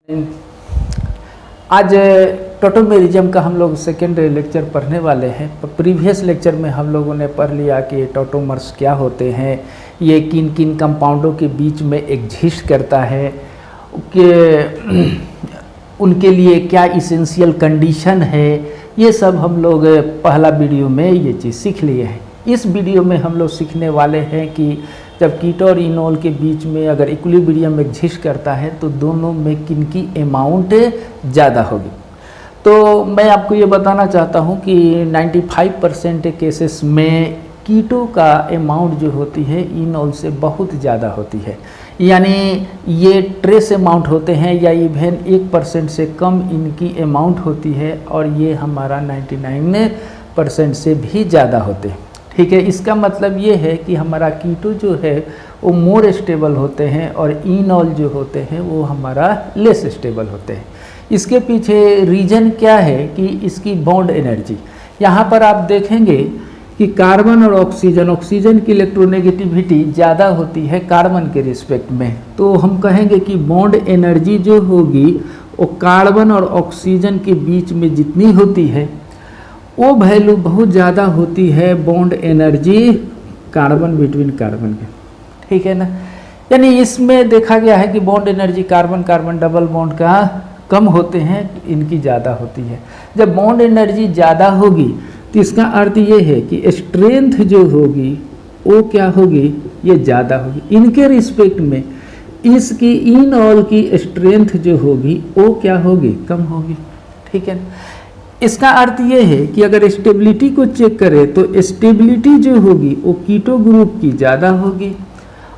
आज टोटोमेरिज्म का हम लोग सेकेंड लेक्चर पढ़ने वाले हैं। प्रीवियस लेक्चर में हम लोगों ने पढ़ लिया कि टोटोमर्स क्या होते हैं, ये किन किन कंपाउंडों के बीच में एग्जिस्ट करता है, कि उनके लिए क्या इसेंशियल कंडीशन है, ये सब हम लोग पहला वीडियो में ये चीज़ सीख लिए हैं। इस वीडियो में हम लोग सीखने वाले हैं कि जब कीटो और इनोल के बीच में अगर इक्विलिब्रियम एग्जिस्ट करता है तो दोनों में किन की अमाउंट ज़्यादा होगी। तो मैं आपको ये बताना चाहता हूँ कि 95% केसेस में कीटो का अमाउंट जो होती है इनोल से बहुत ज़्यादा होती है, यानी ये ट्रेस अमाउंट होते हैं या इवन 1% से कम इनकी अमाउंट होती है, और ये हमारा 99% से भी ज़्यादा होते हैं। ठीक है, इसका मतलब ये है कि हमारा कीटो जो है वो मोर स्टेबल होते हैं और इनोल जो होते हैं वो हमारा लेस स्टेबल होते हैं। इसके पीछे रीज़न क्या है कि इसकी बॉन्ड एनर्जी, यहाँ पर आप देखेंगे कि कार्बन और ऑक्सीजन की इलेक्ट्रोनेगेटिविटी ज़्यादा होती है कार्बन के रिस्पेक्ट में, तो हम कहेंगे कि बॉन्ड एनर्जी जो होगी वो कार्बन और ऑक्सीजन के बीच में जितनी होती है वो वैल्यू बहुत ज़्यादा होती है bond energy carbon between carbon के। ठीक है ना, यानी इसमें देखा गया है कि bond energy carbon carbon double bond का कम होते हैं, इनकी ज़्यादा होती है। जब बॉन्ड एनर्जी ज़्यादा होगी तो इसका अर्थ ये है कि स्ट्रेंथ जो होगी वो क्या होगी, ये ज़्यादा होगी। इनके रिस्पेक्ट में इसकी इनऑल की स्ट्रेंथ जो होगी वो क्या होगी, कम होगी। ठीक है ना, इसका अर्थ ये है कि अगर स्टेबिलिटी को चेक करें तो स्टेबिलिटी जो होगी वो कीटो ग्रुप की ज़्यादा होगी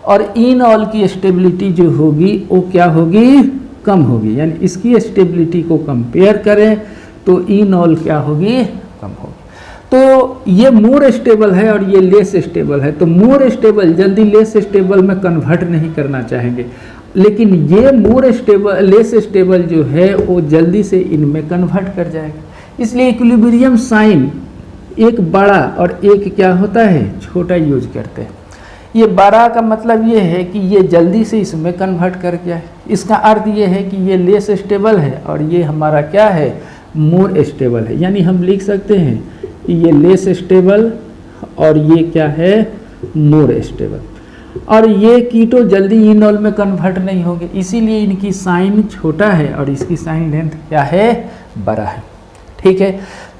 और इनऑल की स्टेबिलिटी जो होगी वो क्या होगी, कम होगी। यानी इसकी स्टेबिलिटी को कंपेयर करें तो इनऑल क्या होगी, कम होगी। तो ये मोर स्टेबल है और ये लेस स्टेबल है, तो मोर स्टेबल जल्दी लेस स्टेबल में कन्वर्ट नहीं करना चाहेंगे, लेकिन ये मोर स्टेबल लेस स्टेबल जो है वो जल्दी से इनमें कन्वर्ट कर जाएगा। इसलिए इक्विलिब्रियम साइन एक बड़ा और एक क्या होता है, छोटा यूज करते हैं। ये बड़ा का मतलब ये है कि ये जल्दी से इसमें कन्वर्ट कर गया है। इसका अर्थ ये है कि ये लेस स्टेबल है और ये हमारा क्या है, मोर स्टेबल है। यानी हम लिख सकते हैं कि ये लेस स्टेबल और ये क्या है, मोर स्टेबल। और ये कीटो जल्दी इनॉल में कन्वर्ट नहीं होंगे, इसीलिए इनकी साइन छोटा है और इसकी साइन लेंथ क्या है, बड़ा है। ठीक है,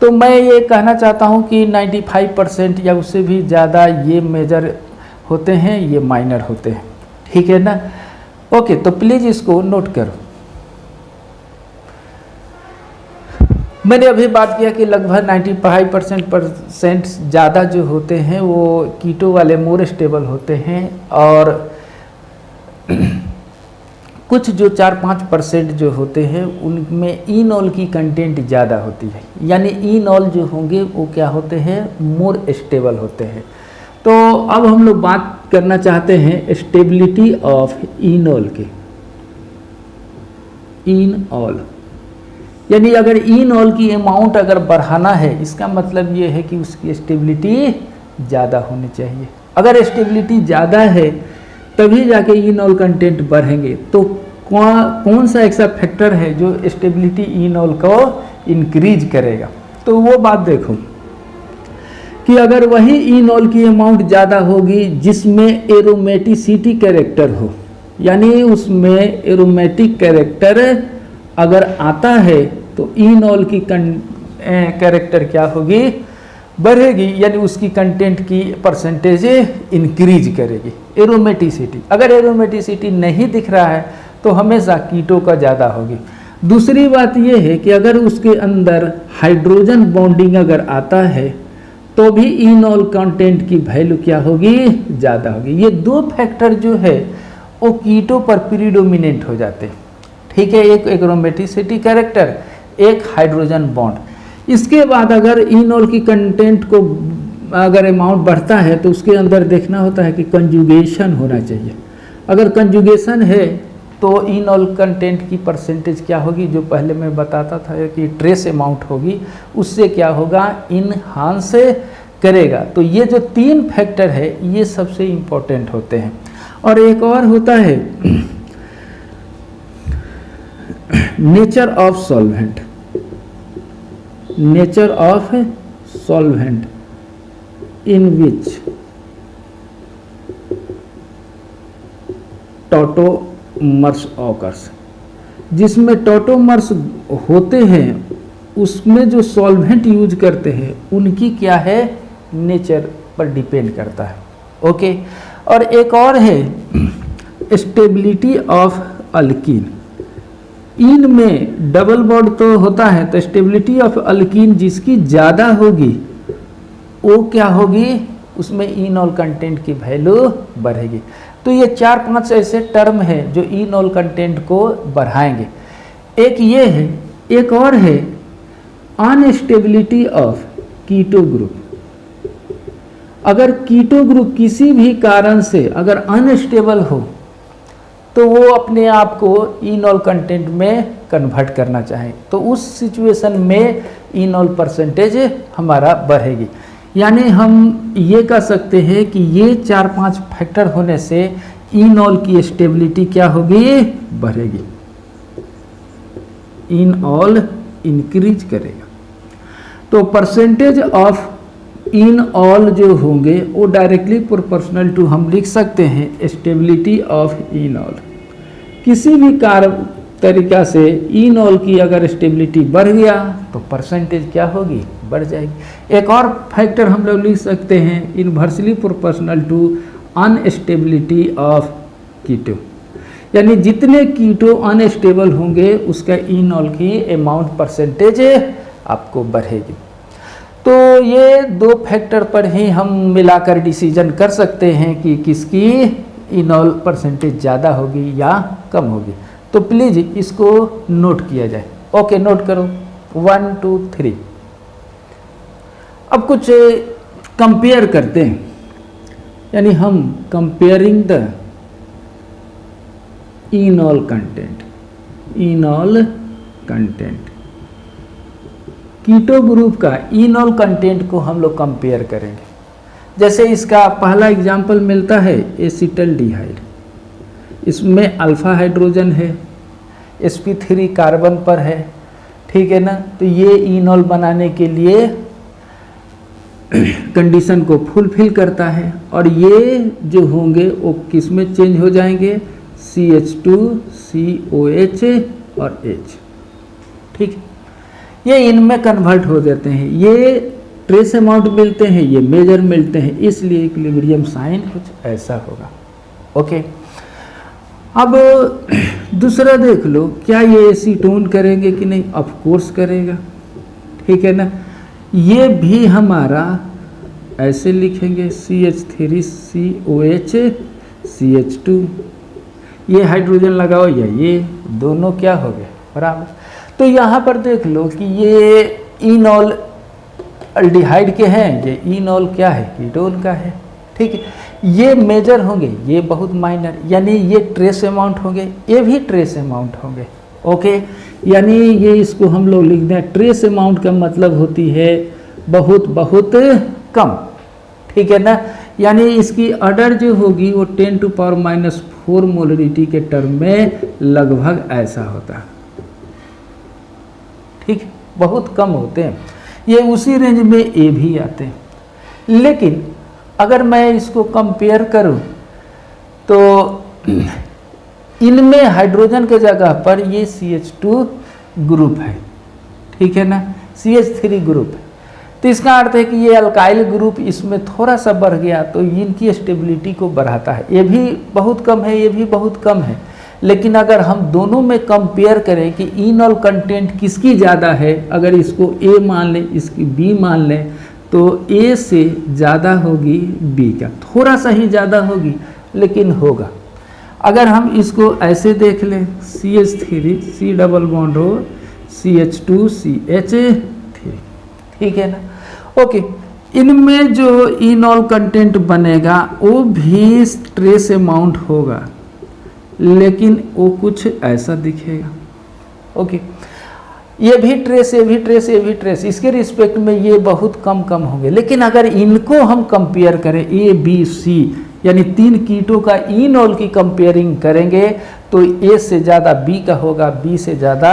तो मैं ये कहना चाहता हूँ कि 95% या उससे भी ज़्यादा ये मेजर होते हैं, ये माइनर होते हैं। ठीक है ना, ओके, तो प्लीज़ इसको नोट करो। मैंने अभी बात किया कि लगभग 95% ज़्यादा जो होते हैं वो कीटो वाले मोर स्टेबल होते हैं, और कुछ जो 4-5% जो होते हैं उनमें इनॉल की कंटेंट ज़्यादा होती है, यानी इनॉल जो होंगे वो क्या होते हैं, मोर स्टेबल होते हैं। तो अब हम लोग बात करना चाहते हैं स्टेबिलिटी ऑफ इनॉल की। इनऑल यानी अगर इनऑल की अमाउंट अगर बढ़ाना है, इसका मतलब ये है कि उसकी स्टेबिलिटी ज़्यादा होनी चाहिए। अगर स्टेबिलिटी ज़्यादा है तभी जाके इनऑल कंटेंट बढ़ेंगे। तो कौन सा ऐसा फैक्टर है जो स्टेबिलिटी इनऑल को इंक्रीज करेगा, तो वो बात देखो कि अगर वही इनऑल की अमाउंट ज़्यादा होगी जिसमें एरोमेटिसिटी कैरेक्टर हो, यानी उसमें एरोमेटिक कैरेक्टर अगर आता है तो इनऑल की कैरेक्टर क्या होगी, बढ़ेगी, यानी उसकी कंटेंट की परसेंटेज इंक्रीज करेगी। एरोमेटिसिटी, अगर एरोमेटिसिटी नहीं दिख रहा है तो हमेशा कीटो का ज़्यादा होगी। दूसरी बात यह है कि अगर उसके अंदर हाइड्रोजन बॉन्डिंग अगर आता है तो भी इनऑल कंटेंट की वैल्यू क्या होगी, ज़्यादा होगी। ये दो फैक्टर जो है वो कीटो पर प्रीडोमिनेंट हो जाते हैं। ठीक है, एक एरोमेटिसिटी कैरेक्टर, एक हाइड्रोजन बॉन्ड। इसके बाद अगर इनऑल की कंटेंट को अगर अमाउंट बढ़ता है तो उसके अंदर देखना होता है कि कंजुगेशन होना चाहिए। अगर कंजुगेशन है तो इनऑल कंटेंट की परसेंटेज क्या होगी, जो पहले मैं बताता था कि ट्रेस अमाउंट होगी, उससे क्या होगा, इनहांस करेगा। तो ये जो 3 फैक्टर है ये सबसे इम्पोर्टेंट होते हैं। और एक और होता है nature of solvent, nature of solvent in which tautomers occurs, जिसमें टॉटोमर्स होते हैं उसमें जो सॉल्वेंट यूज करते हैं उनकी क्या है, नेचर पर डिपेंड करता है। ओके, और एक और है स्टेबिलिटी ऑफ अल्कीन। इन में डबल बॉन्ड तो होता है, तो स्टेबिलिटी ऑफ अल्कीन जिसकी ज़्यादा होगी वो क्या होगी, उसमें इनॉल कंटेंट की वैल्यू बढ़ेगी। तो ये 4-5 ऐसे टर्म है जो इनॉल कंटेंट को बढ़ाएंगे। एक ये है, एक और है अनस्टेबिलिटी ऑफ कीटो ग्रुप। अगर कीटो ग्रुप किसी भी कारण से अगर अनस्टेबल हो तो वो अपने आप को इनॉल कंटेंट में कन्वर्ट करना चाहे, तो उस सिचुएशन में इनॉल परसेंटेज हमारा बढ़ेगी। यानी हम ये कह सकते हैं कि ये 4-5 फैक्टर होने से इनॉल की स्टेबिलिटी क्या होगी, बढ़ेगी, इनऑल इंक्रीज करेगा। तो परसेंटेज ऑफ इनऑल जो होंगे वो डायरेक्टली प्रोपोर्शनल टू हम लिख सकते हैं स्टेबिलिटी ऑफ इनऑल। किसी भी तरीका से इनऑल की अगर स्टेबिलिटी बढ़ गया तो परसेंटेज क्या होगी, बढ़ जाएगी। एक और फैक्टर हम लोग लिख सकते हैं inversely proportional to unstability of keto, यानी जितने कीटो अनस्टेबल होंगे उसका इनऑल की अमाउंट परसेंटेज आपको बढ़ेगी। तो ये 2 फैक्टर पर ही हम मिलाकर डिसीजन कर सकते हैं कि किसकी इनॉल परसेंटेज ज़्यादा होगी या कम होगी। तो प्लीज़ इसको नोट किया जाए। ओके, नोट करो 1 2 3। अब कुछ कंपेयर करते हैं, यानी हम comparing the enol content, enol content keto group का इनॉल कंटेंट को हम लोग कंपेयर करेंगे। जैसे इसका पहला एग्जाम्पल मिलता है एसिटल्डिहाइड, इसमें अल्फा हाइड्रोजन है, sp3 कार्बन पर है, ठीक है ना। तो ये इनॉल बनाने के लिए कंडीशन को फुलफिल करता है, और ये जो होंगे वो किस में चेंज हो जाएंगे, CH2 COH और H, ठीक है। ये इनमें कन्वर्ट हो जाते हैं, ये ट्रेस अमाउंट मिलते हैं, ये मेजर मिलते हैं, इसलिए इक्विलिब्रियम साइन कुछ ऐसा होगा। ओके, अब दूसरा देख लो, क्या ये एसीटोन करेंगे कि नहीं, ऑफ कोर्स करेगा, ठीक है ना। ये भी हमारा ऐसे लिखेंगे CH3 COH CH2, ये हाइड्रोजन लगाओ या ये दोनों क्या हो गए, बराबर। तो यहाँ पर देख लो कि ये इनॉल अल्डिहाइड के हैं, ये इनॉल क्या है, कीटोन का है, ठीक है। ये मेजर होंगे, ये बहुत माइनर, यानी ये ट्रेस अमाउंट होंगे, ये भी ट्रेस अमाउंट होंगे। ओके, यानी ये इसको हम लोग लिख दें, ट्रेस अमाउंट का मतलब होती है बहुत बहुत कम, ठीक है ना। यानी इसकी ऑर्डर जो होगी वो 10⁻⁴ मोलरिटी के टर्म में लगभग ऐसा होता है, ठीक, बहुत कम होते हैं। ये उसी रेंज में ए भी आते हैं। लेकिन अगर मैं इसको कंपेयर करूं तो इनमें हाइड्रोजन के जगह पर ये CH2 ग्रुप है, ठीक है ना, CH3 ग्रुप है। तो इसका अर्थ है कि ये अल्काइल ग्रुप इसमें थोड़ा सा बढ़ गया तो इनकी स्टेबिलिटी को बढ़ाता है। ये भी बहुत कम है, ये भी बहुत कम है। लेकिन अगर हम दोनों में कंपेयर करें कि इनॉल कंटेंट किसकी ज़्यादा है, अगर इसको ए मान लें, इसकी बी मान लें, तो ए से ज़्यादा होगी बी का, थोड़ा सा ही ज़्यादा होगी लेकिन होगा। अगर हम इसको ऐसे देख लें, CH3 C डबल बॉन्ड हो CH2 CH3, ठीक है ना। ओके, इनमें जो इनॉल कंटेंट बनेगा वो भी ट्रेस अमाउंट होगा, लेकिन वो कुछ ऐसा दिखेगा। ओके, ये भी ट्रेस, ये भी ट्रेस, ये भी ट्रेस, इसके रिस्पेक्ट में ये बहुत कम कम होंगे। लेकिन अगर इनको हम कंपेयर करें A B C, यानी 3 कीटों का इनॉल की कंपेयरिंग करेंगे तो ए से ज़्यादा बी का होगा, बी से ज़्यादा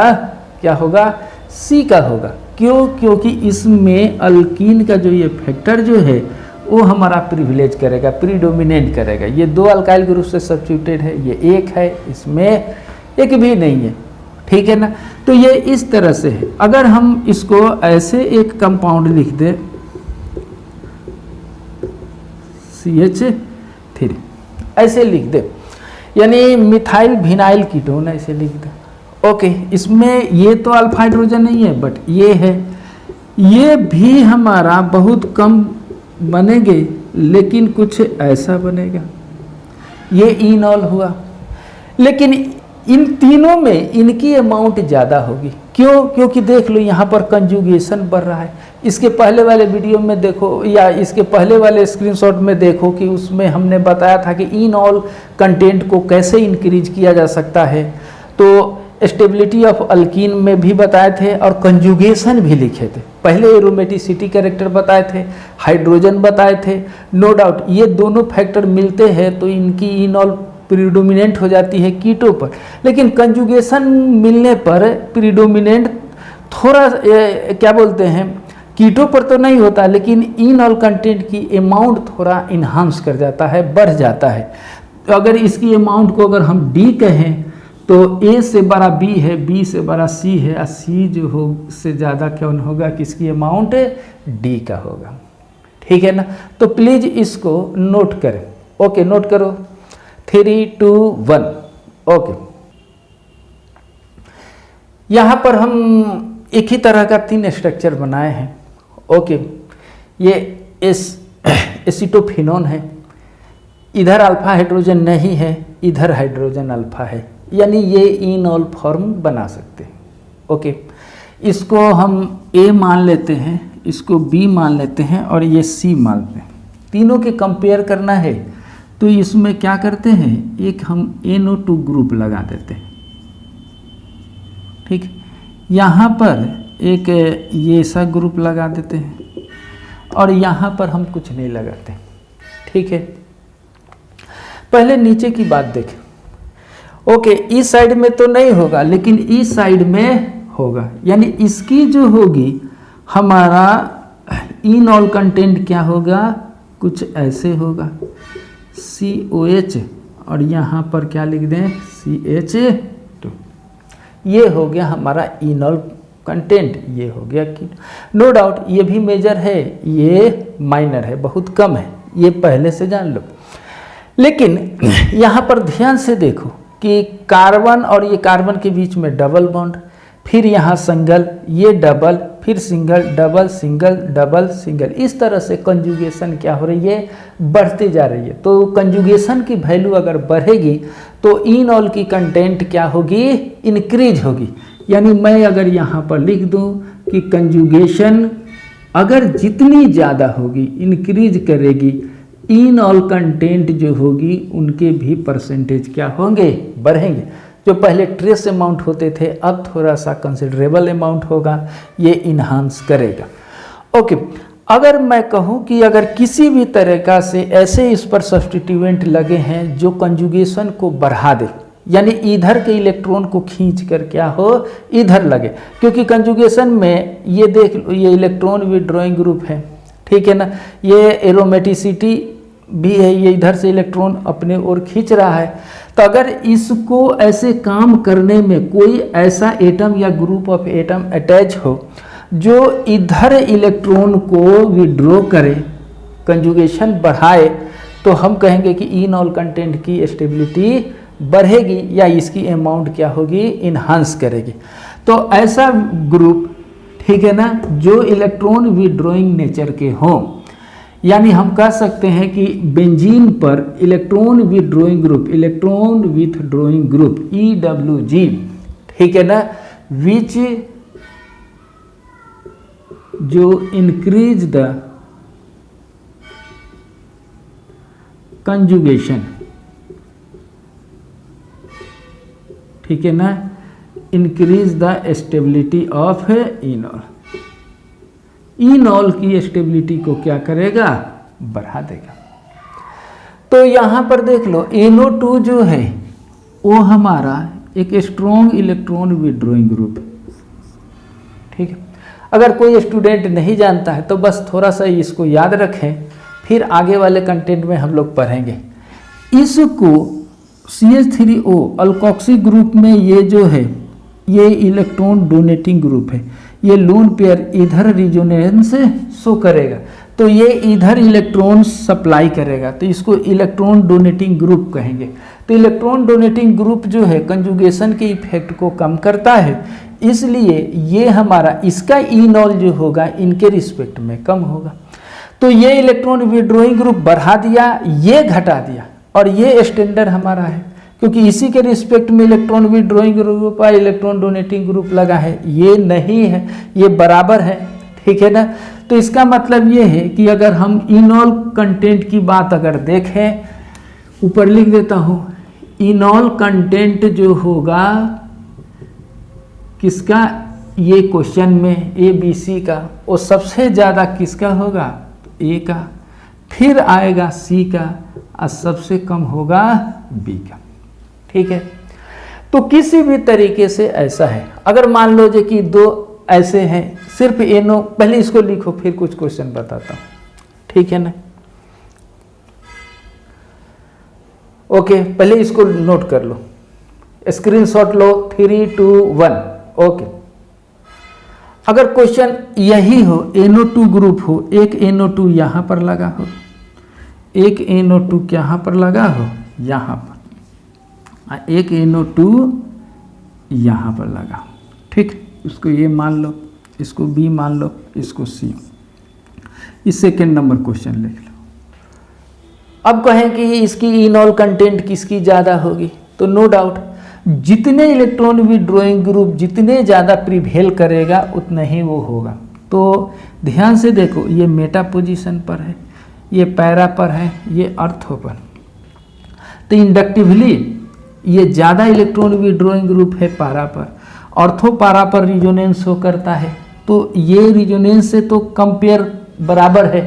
क्या होगा, सी का होगा। क्यों? क्योंकि इसमें अल्कीन का जो ये फैक्टर जो है वो हमारा प्रिविलेज करेगा, प्रीडोमिनेंट करेगा। ये 2 अल्काइल ग्रुप से सब्स्टिट्यूटेड है, ये एक है, इसमें एक भी नहीं है, ठीक है ना। तो ये इस तरह से है। अगर हम इसको ऐसे एक कंपाउंड लिख दें CH3 ऐसे लिख दे, यानी मिथाइल विनाइल कीटोन ऐसे लिख दे। ओके, इसमें ये तो अल्फा हाइड्रोजन नहीं है बट ये है, ये भी हमारा बहुत कम बनेंगे लेकिन कुछ ऐसा बनेगा, ये इनॉल हुआ। लेकिन इन तीनों में इनकी अमाउंट ज़्यादा होगी। क्यों? क्योंकि देख लो यहाँ पर कंजुगेशन बढ़ रहा है। इसके पहले वाले वीडियो में देखो या इसके पहले वाले स्क्रीनशॉट में देखो कि उसमें हमने बताया था कि इनऑल कंटेंट को कैसे इंक्रीज किया जा सकता है। तो स्टेबिलिटी ऑफ अल्कीन में भी बताए थे और कंजुगेशन भी लिखे थे। पहले एरोमेटिसिटी कैरेक्टर बताए थे, हाइड्रोजन बताए थे। नो डाउट ये दोनों फैक्टर मिलते हैं तो इनकी इनऑल प्रीडोमिनेंट हो जाती है कीटों पर, लेकिन कंजुगेशन मिलने पर प्रीडोमिनेंट थोड़ा क्या बोलते हैं कीटों पर तो नहीं होता, लेकिन इनऑल कंटेंट की अमाउंट थोड़ा इन्हांस कर जाता है, बढ़ जाता है। तो अगर इसकी अमाउंट को अगर हम डी कहें तो ए से बड़ा बी है, बी से बड़ा सी है, और सी जो हो से ज़्यादा कौन होगा, किसकी अमाउंट डी का होगा, ठीक है ना। तो प्लीज़ इसको नोट करें। ओके, नोट करो 3, 2, 1। ओके, यहाँ पर हम एक ही तरह का 3 स्ट्रक्चर बनाए हैं। ओके, ये एसिटोफिनोन है, इधर अल्फा हाइड्रोजन नहीं है, इधर हाइड्रोजन अल्फा है, यानी ये इनऑल फॉर्म बना सकते हैं। ओके, इसको हम ए मान लेते हैं, इसको बी मान लेते हैं और ये सी मानते हैं। तीनों के कंपेयर करना है तो इसमें क्या करते हैं, एक हम NO2 ग्रुप लगा देते हैं, ठीक। यहाँ पर एक ये सा ग्रुप लगा देते हैं और यहाँ पर हम कुछ नहीं लगाते, ठीक है। पहले नीचे की बात देखें। ओके, इस साइड में तो नहीं होगा लेकिन इस साइड में होगा, यानी इसकी जो होगी हमारा इनऑल कंटेंट क्या होगा, कुछ ऐसे होगा COH और यहाँ पर क्या लिख दें CH2। ये हो गया हमारा इनऑल कंटेंट, ये हो गया कि नो डाउट ये भी मेजर है, ये माइनर है, बहुत कम है, ये पहले से जान लो। लेकिन यहाँ पर ध्यान से देखो कि कार्बन और ये कार्बन के बीच में डबल बॉन्ड, फिर यहाँ सिंगल, ये डबल, फिर single, double, single, double, single, इस तरह से कंजुगेशन क्या हो रही है, बढ़ती जा रही है। तो कंजुगेशन की वैल्यू अगर बढ़ेगी तो इनऑल की कंटेंट क्या होगी, इंक्रीज होगी। यानी मैं अगर यहाँ पर लिख दूँ कि कंजुगेशन अगर जितनी ज़्यादा होगी, इंक्रीज करेगी, इनऑल कंटेंट जो होगी उनके भी परसेंटेज क्या होंगे, बढ़ेंगे। जो पहले ट्रेस अमाउंट होते थे अब थोड़ा सा कंसिडरेबल अमाउंट होगा, ये इन्हांस करेगा। ओके, अगर मैं कहूँ कि अगर किसी भी तरीक़ा से ऐसे इस पर सब्स्टिट्यूएंट लगे हैं जो कंजुगेशन को बढ़ा दे, यानी इधर के इलेक्ट्रॉन को खींच कर क्या हो, इधर लगे, क्योंकि कंजुगेशन में ये देख लो ये इलेक्ट्रॉन विड्रॉइंग ग्रुप है, ठीक है ना, ये एरोमेटिसिटी भी है, ये इधर से इलेक्ट्रॉन अपने ओर खींच रहा है। तो अगर इसको ऐसे काम करने में कोई ऐसा एटम या ग्रुप ऑफ एटम अटैच हो जो इधर इलेक्ट्रॉन को विड्रॉ करे, कंजुगेशन बढ़ाए, तो हम कहेंगे कि इनऑल कंटेंट की स्टेबिलिटी बढ़ेगी या इसकी अमाउंट क्या होगी, इन्हांस करेगी। तो ऐसा ग्रुप, ठीक है ना, जो इलेक्ट्रॉन विड्रॉइंग नेचर के हों, यानी हम कह सकते हैं कि बेंजीन पर electron withdrawing group, electron withdrawing group EWG, ठीक है ना, विच जो इंक्रीज द कंजुगेशन, ठीक है ना, इंक्रीज द स्टेबिलिटी ऑफ इनऑल, इनऑल की स्टेबिलिटी को क्या करेगा, बढ़ा देगा। तो यहाँ पर देख लो NO2 जो है वो हमारा एक स्ट्रॉन्ग इलेक्ट्रॉन विड्रॉइंग ग्रुप है, ठीक है। अगर कोई स्टूडेंट नहीं जानता है तो बस थोड़ा सा इसको याद रखें, फिर आगे वाले कंटेंट में हम लोग पढ़ेंगे। इसको CH3O अल्कोक्सी ग्रुप में ये जो है ये इलेक्ट्रॉन डोनेटिंग ग्रुप है, ये लोन पेयर इधर रिजोनेंस शो करेगा, तो ये इधर इलेक्ट्रॉन सप्लाई करेगा, तो इसको इलेक्ट्रॉन डोनेटिंग ग्रुप कहेंगे। तो इलेक्ट्रॉन डोनेटिंग ग्रुप जो है कंजुगेशन के इफेक्ट को कम करता है, इसलिए ये हमारा इसका इनॉल जो होगा इनके रिस्पेक्ट में कम होगा। तो ये इलेक्ट्रॉन विड्रॉइंग ग्रुप बढ़ा दिया, ये घटा दिया, और ये स्टैंडर्ड हमारा है क्योंकि इसी के रिस्पेक्ट में इलेक्ट्रॉन विड्रॉइंग ग्रुप और इलेक्ट्रॉन डोनेटिंग ग्रुप लगा है, ये नहीं है, ये बराबर है, ठीक है ना। तो इसका मतलब ये है कि अगर हम इनॉल कंटेंट की बात अगर देखें, ऊपर लिख देता हूँ, इनॉल कंटेंट जो होगा किसका, ये क्वेश्चन में ABC का, वो सबसे ज़्यादा किसका होगा, A का, फिर आएगा C का, और सबसे कम होगा B का, ठीक है। तो किसी भी तरीके से ऐसा है, अगर मान लो जो कि दो ऐसे हैं, सिर्फ NO, पहले इसको लिखो फिर कुछ क्वेश्चन बताता हूँ, ठीक है ना। ओके, पहले इसको नोट कर लो, स्क्रीनशॉट लो, 3, 2, 1। ओके, अगर क्वेश्चन यही हो, NO2 ग्रुप हो, एक NO2 यहाँ पर लगा हो, एक NO2 यहाँ पर लगा हो, यहाँ पर, एक NO2 यहाँ पर लगा हो, ठीक। इसको ये मान लो, इसको B मान लो, इसको C। इस सेकेंड नंबर क्वेश्चन लिख लो। अब कहें कि इसकी इनॉल कंटेंट किसकी ज़्यादा होगी, तो नो डाउट जितने इलेक्ट्रॉन विड्रॉइंग ग्रुप जितने ज़्यादा प्रिवेल करेगा उतना ही वो होगा। तो ध्यान से देखो, ये मेटा पोजीशन पर है, ये पैरा पर है, ये अर्थो पर। तो इंडक्टिवली ये ज़्यादा इलेक्ट्रॉन विड्रॉइंग ग्रुप है पारा पर, ऑर्थो पारा पर रिजोनेंस हो करता है, तो ये रिजोनेंस से तो कंपेयर बराबर है,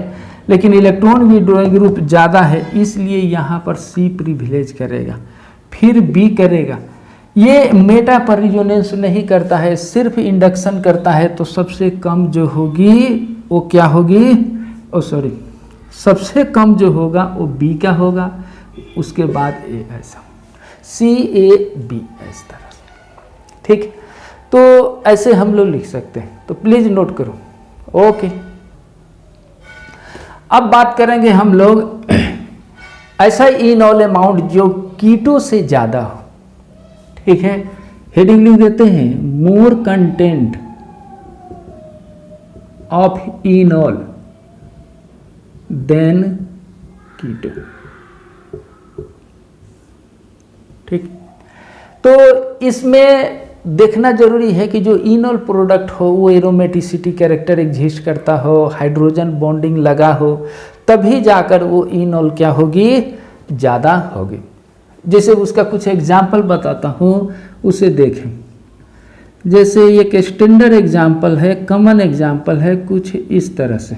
लेकिन इलेक्ट्रॉन विड्रॉइंग ग्रुप ज़्यादा है, इसलिए यहाँ पर C प्रिविलेज करेगा, फिर B करेगा। ये मेटा पर रिजोनेंस नहीं करता है, सिर्फ इंडक्शन करता है, तो सबसे कम जो होगी वो क्या होगी, सबसे कम जो होगा वो B का होगा, उसके बाद A, ऐसा CAB इस तरह से, ठीक। तो ऐसे हम लोग लिख सकते हैं, तो प्लीज नोट करो। ओके, अब बात करेंगे हम लोग ऐसा इनॉल अमाउंट जो कीटो से ज़्यादा हो, ठीक है। हेडिंग लिख देते हैं, more content of enol than keto, ठीक। तो इसमें देखना जरूरी है कि जो इनॉल प्रोडक्ट हो वो एरोमेटिसिटी कैरेक्टर एग्जिस्ट करता हो, हाइड्रोजन बॉन्डिंग लगा हो, तभी जाकर वो इनॉल क्या होगी, ज़्यादा होगी। जैसे उसका कुछ एग्जाम्पल बताता हूँ, उसे देखें। जैसे एक स्टैंडर्ड एग्जाम्पल है, कॉमन एग्जाम्पल है कुछ इस तरह से,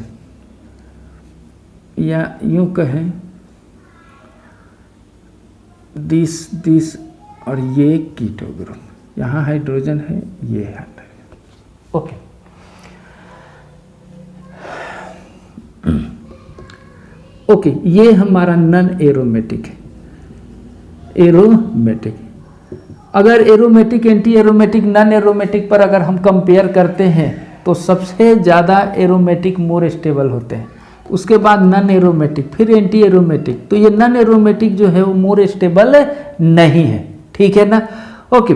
या यूँ कहें दिस और ये कीटो ग्रुप, यहाँ हाइड्रोजन है, ये हाइड्रोजन, ओके। ओके, ये हमारा नॉन एरोमेटिक है, एरोमेटिक। अगर aromatic, anti aromatic, non aromatic पर अगर हम कंपेयर करते हैं तो सबसे ज़्यादा एरोमेटिक मोर स्टेबल होते हैं, उसके बाद नॉन एरोमेटिक, फिर एंटी एरोमेटिक। तो ये नॉन एरोमेटिक जो है वो मोर स्टेबल नहीं है, ठीक है ना। ओके,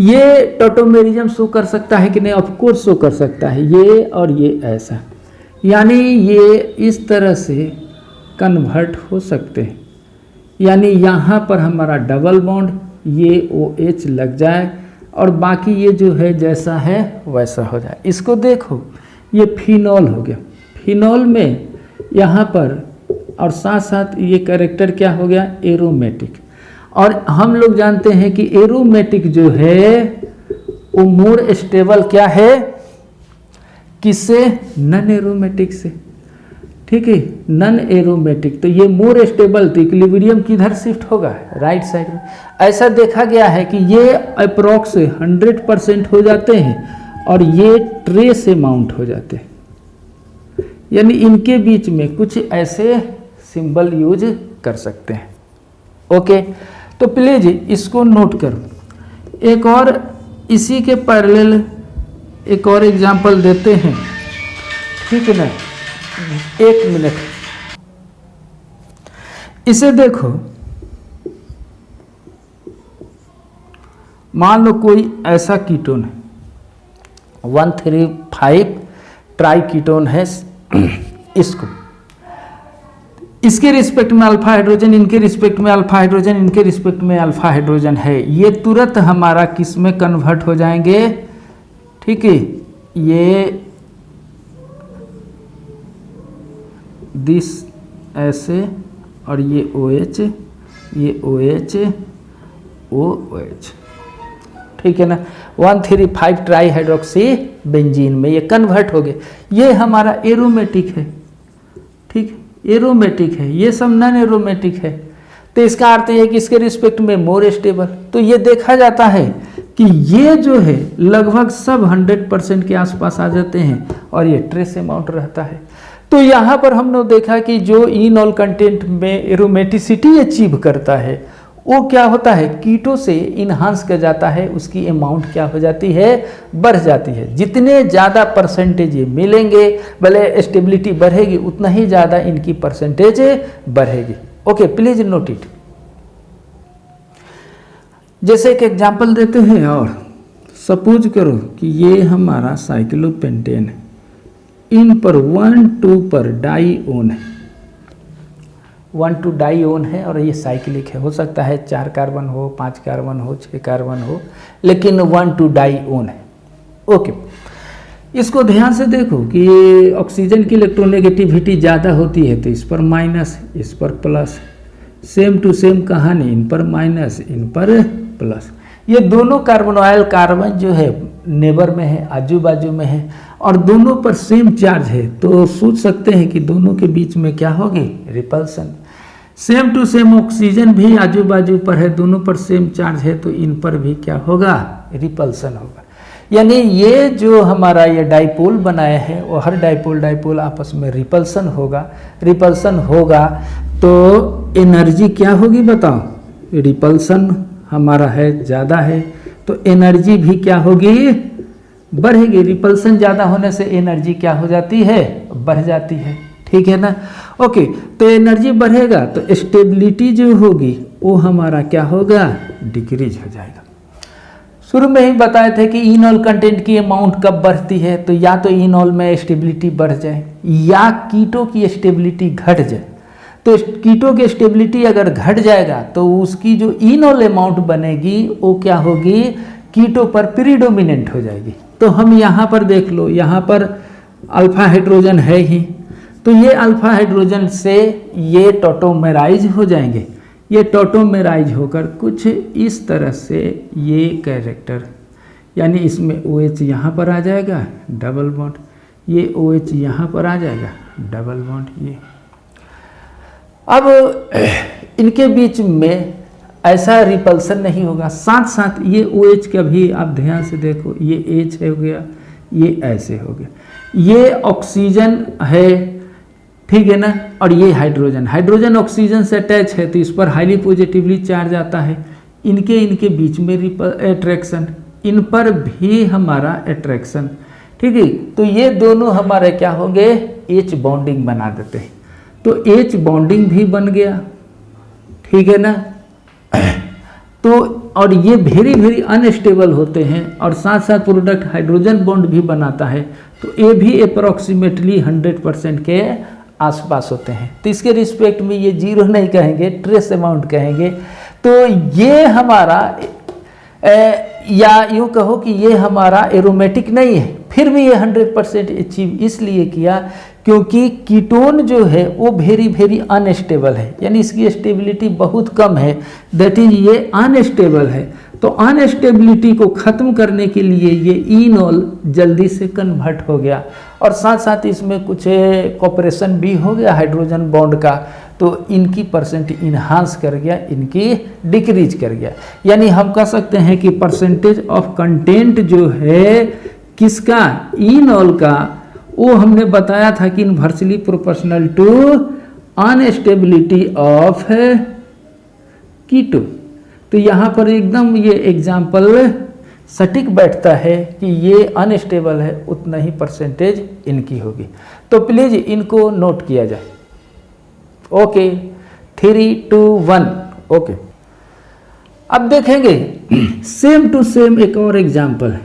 ये टोटोमेरिज्म शो कर सकता है कि नहीं, ऑफ कोर्स शो कर सकता है, ये और ये ऐसा, यानी ये इस तरह से कन्वर्ट हो सकते हैं, यानी यहाँ पर हमारा डबल बॉन्ड, ये OH लग जाए और बाकी ये जो है जैसा है वैसा हो जाए। इसको देखो, ये फिनॉल हो गया, फिनॉल में यहाँ पर और साथ साथ ये कैरेक्टर क्या हो गया, एरोमेटिक। और हम लोग जानते हैं कि एरोमेटिक जो है वो मोर स्टेबल क्या है, किससे, नॉन एरोमेटिक से। ठीक है, नॉन एरोमेटिक, तो ये मोर स्टेबल, तो इक्विलिब्रियम किधर शिफ्ट होगा, राइट साइड में। ऐसा देखा गया है कि ये अप्रॉक्स 100% हो जाते हैं और ये ट्रेस अमाउंट हो जाते हैं, यानी इनके बीच में कुछ ऐसे सिंबल यूज कर सकते हैं। ओके, तो प्लीज इसको नोट करो। एक और इसी के पैरेलल एक और एग्जांपल देते हैं, ठीक है ना, 1 मिनट। इसे देखो, मान लो कोई ऐसा कीटोन है, 135 ट्राई कीटोन है, इसको, इसके रिस्पेक्ट में अल्फा हाइड्रोजन, इनके रिस्पेक्ट में अल्फा हाइड्रोजन, इनके रिस्पेक्ट में अल्फा हाइड्रोजन है, ये तुरंत हमारा किस में कन्वर्ट हो जाएंगे, ठीक है, ये दिस ऐसे और ये OH, ये OH, OH, ठीक है ना, 135 ट्राई हाइड्रोक्सी बेंजीन में ये कन्वर्ट हो गए। ये हमारा एरोमेटिक है, ठीक, एरोमेटिक है, ये सब नॉन एरोमेटिक है। तो इसका अर्थ ये है कि इसके रिस्पेक्ट में मोर स्टेबल। तो ये देखा जाता है कि ये जो है लगभग सब 100% के आसपास आ जाते हैं और ये ट्रेस अमाउंट रहता है। तो यहाँ पर हमने देखा कि जो इनॉल कंटेंट में एरोमेटिसिटी अचीव करता है वो क्या होता है, कीटो से इन्हांस कर जाता है, उसकी अमाउंट क्या हो जाती है, बढ़ जाती है। जितने ज़्यादा परसेंटेज ये मिलेंगे, भले स्टेबिलिटी बढ़ेगी, उतना ही ज़्यादा इनकी परसेंटेज बढ़ेगी। Okay, please note it. जैसे एक एग्जांपल देते हैं, और सपोज करो कि ये हमारा साइक्लोपेंटेन है, इन पर 1,2 पर डाईओन है, 1,2 डाईओन है और ये साइक्लिक है। हो सकता है 4 कार्बन हो, 5 कार्बन हो, 6 कार्बन हो, लेकिन 1,2 डाईओन है। ओके, इसको ध्यान से देखो कि ये ऑक्सीजन की इलेक्ट्रोनेगेटिविटी ज़्यादा होती है तो इस पर माइनस, इस पर प्लस, सेम टू सेम कहानी, इन पर माइनस, इन पर प्लस। ये दोनों कार्बोनाइल कार्बन जो है नेबर में है, आजू बाजू में है, और दोनों पर सेम चार्ज है, तो सोच सकते हैं कि दोनों के बीच में क्या होगी, repulsion. Same to same oxygen भी आजू बाजू पर है, दोनों पर सेम चार्ज है, तो इन पर भी क्या होगा, रिपल्सन होगा। यानी ये जो हमारा ये डाइपोल बनाया है वो हर डाइपोल आपस में रिपल्सन होगा। रिपल्सन होगा तो एनर्जी क्या होगी बताओ, रिपल्सन हमारा है ज़्यादा है तो एनर्जी भी क्या होगी, बढ़ेगी। रिपल्सन ज़्यादा होने से एनर्जी क्या हो जाती है, बढ़ जाती है, ठीक है ना। ओके, तो एनर्जी बढ़ेगा तो स्टेबिलिटी जो होगी वो हमारा क्या होगा, डिक्रीज हो जाएगा। शुरू में ही बताए थे कि इनॉल कंटेंट की अमाउंट कब बढ़ती है, तो या तो इनॉल में स्टेबिलिटी बढ़ जाए या कीटो की स्टेबिलिटी घट जाए। तो कीटो की स्टेबिलिटी अगर घट जाएगा तो उसकी जो इनॉल अमाउंट बनेगी वो क्या होगी, कीटो पर प्रीडोमिनेंट हो जाएगी। तो हम यहाँ पर देख लो, यहाँ पर अल्फा हाइड्रोजन है ही, तो ये अल्फा हाइड्रोजन से ये टोटोमेराइज हो जाएंगे। ये टोटोमेराइज होकर कुछ इस तरह से ये कैरेक्टर, यानी इसमें OH यहाँ पर आ जाएगा डबल बॉन्ड, ये OH यहाँ पर आ जाएगा डबल बॉन्ड। ये अब इनके बीच में ऐसा रिपल्सन नहीं होगा। साथ साथ ये OH का भी आप ध्यान से देखो, ये H हो गया, ये ऐसे हो गया, ये ऑक्सीजन है, ठीक है ना, और ये हाइड्रोजन। हाइड्रोजन ऑक्सीजन से अटैच है तो इस पर हाईली पॉजिटिवली चार्ज आता है। इनके बीच में अट्रैक्शन, इन पर भी हमारा अट्रैक्शन, ठीक है। तो ये दोनों हमारे क्या होंगे, H बॉन्डिंग बना देते हैं, तो H बॉन्डिंग भी बन गया, ठीक है ना। तो और ये वेरी अनस्टेबल होते हैं और साथ साथ प्रोडक्ट हाइड्रोजन बॉन्ड भी बनाता है, तो ये भी अप्रॉक्सीमेटली 100% के आसपास होते हैं। तो इसके रिस्पेक्ट में ये 0 नहीं कहेंगे, ट्रेस अमाउंट कहेंगे। तो ये हमारा या यूँ कहो कि ये हमारा एरोमेटिक नहीं है, फिर भी ये 100% अचीव इसलिए किया क्योंकि कीटोन जो है वो वेरी अनस्टेबल है, यानी इसकी स्टेबिलिटी बहुत कम है, दैट इज ये अनस्टेबल है। तो अनस्टेबिलिटी को ख़त्म करने के लिए ये इनॉल जल्दी से कन्वर्ट हो गया और साथ साथ इसमें कुछ कॉपरेशन भी हो गया हाइड्रोजन बॉन्ड का, तो इनकी परसेंट इन्हांस कर गया, इनकी डिक्रीज कर गया। यानी हम कह सकते हैं कि परसेंटेज ऑफ कंटेंट जो है किसका, इनॉल का, वो हमने बताया था कि inversely proportional to unstability of keto. तो यहाँ पर एकदम ये एग्जाम्पल सटीक बैठता है कि ये अनस्टेबल है, उतना ही परसेंटेज इनकी होगी। तो प्लीज इनको नोट किया जाए। ओके, 3, 2, 1। ओके, अब देखेंगे सेम टू सेम एक और एग्जाम्पल है।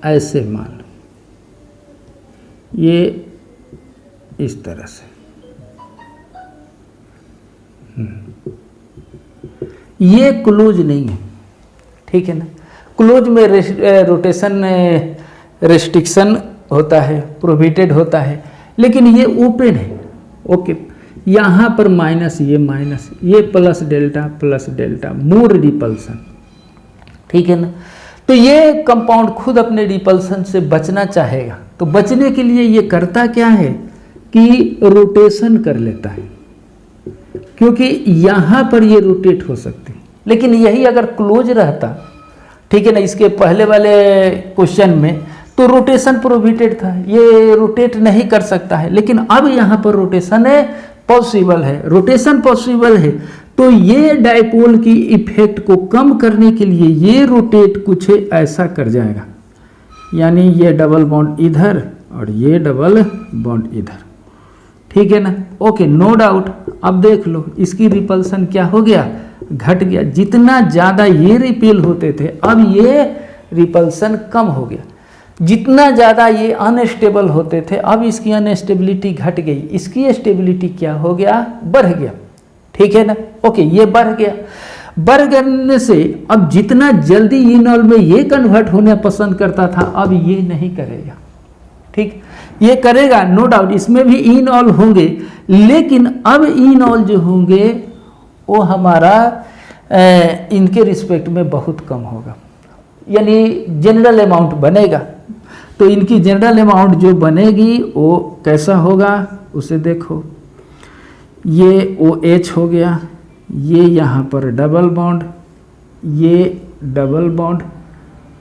ऐसे मान लो ये इस तरह से, ये क्लोज नहीं है, ठीक है ना। क्लोज में रोटेशन रेस्ट्रिक्शन होता है, प्रोहिबिटेड होता है, लेकिन ये ओपन है। ओके, यहाँ पर माइनस, ये प्लस डेल्टा मोर रिपल्सन, ठीक है ना। तो ये कंपाउंड खुद अपने रिपल्सन से बचना चाहेगा, तो बचने के लिए ये करता क्या है कि रोटेशन कर लेता है, क्योंकि यहाँ पर ये रोटेट हो सकती है। लेकिन यही अगर क्लोज रहता, ठीक है ना, इसके पहले वाले क्वेश्चन में तो रोटेशन प्रोहिबिटेड था, ये रोटेट नहीं कर सकता है। लेकिन अब यहाँ पर रोटेशन पॉसिबल है, रोटेशन पॉसिबल है, तो ये डाइपोल की इफेक्ट को कम करने के लिए ये रोटेट कुछ ऐसा कर जाएगा, यानी ये डबल बॉन्ड इधर और ये डबल बॉन्ड इधर, ठीक है ना। Okay, no doubt. अब देख लो इसकी रिपल्सन क्या हो गया, घट गया। जितना ज़्यादा ये रिपेल होते थे, अब ये रिपल्सन कम हो गया। जितना ज़्यादा ये अनस्टेबल होते थे, अब इसकी अनस्टेबिलिटी घट गई, इसकी स्टेबिलिटी क्या हो गया, बढ़ गया, ठीक है ना। ओके, ये बढ़ गया। बढ़ गने से अब जितना जल्दी इनॉल में ये कन्वर्ट होने पसंद करता था, अब ये नहीं करेगा, ठीक। ये करेगा नो डाउट, इसमें भी इनॉल होंगे, लेकिन अब इनॉल जो होंगे वो हमारा इनके रिस्पेक्ट में बहुत कम होगा, यानी जनरल अमाउंट बनेगा। तो इनकी जनरल अमाउंट जो बनेगी वो कैसा होगा, उसे देखो। ये OH हो गया, ये यहाँ पर डबल बॉन्ड, ये डबल बॉन्ड,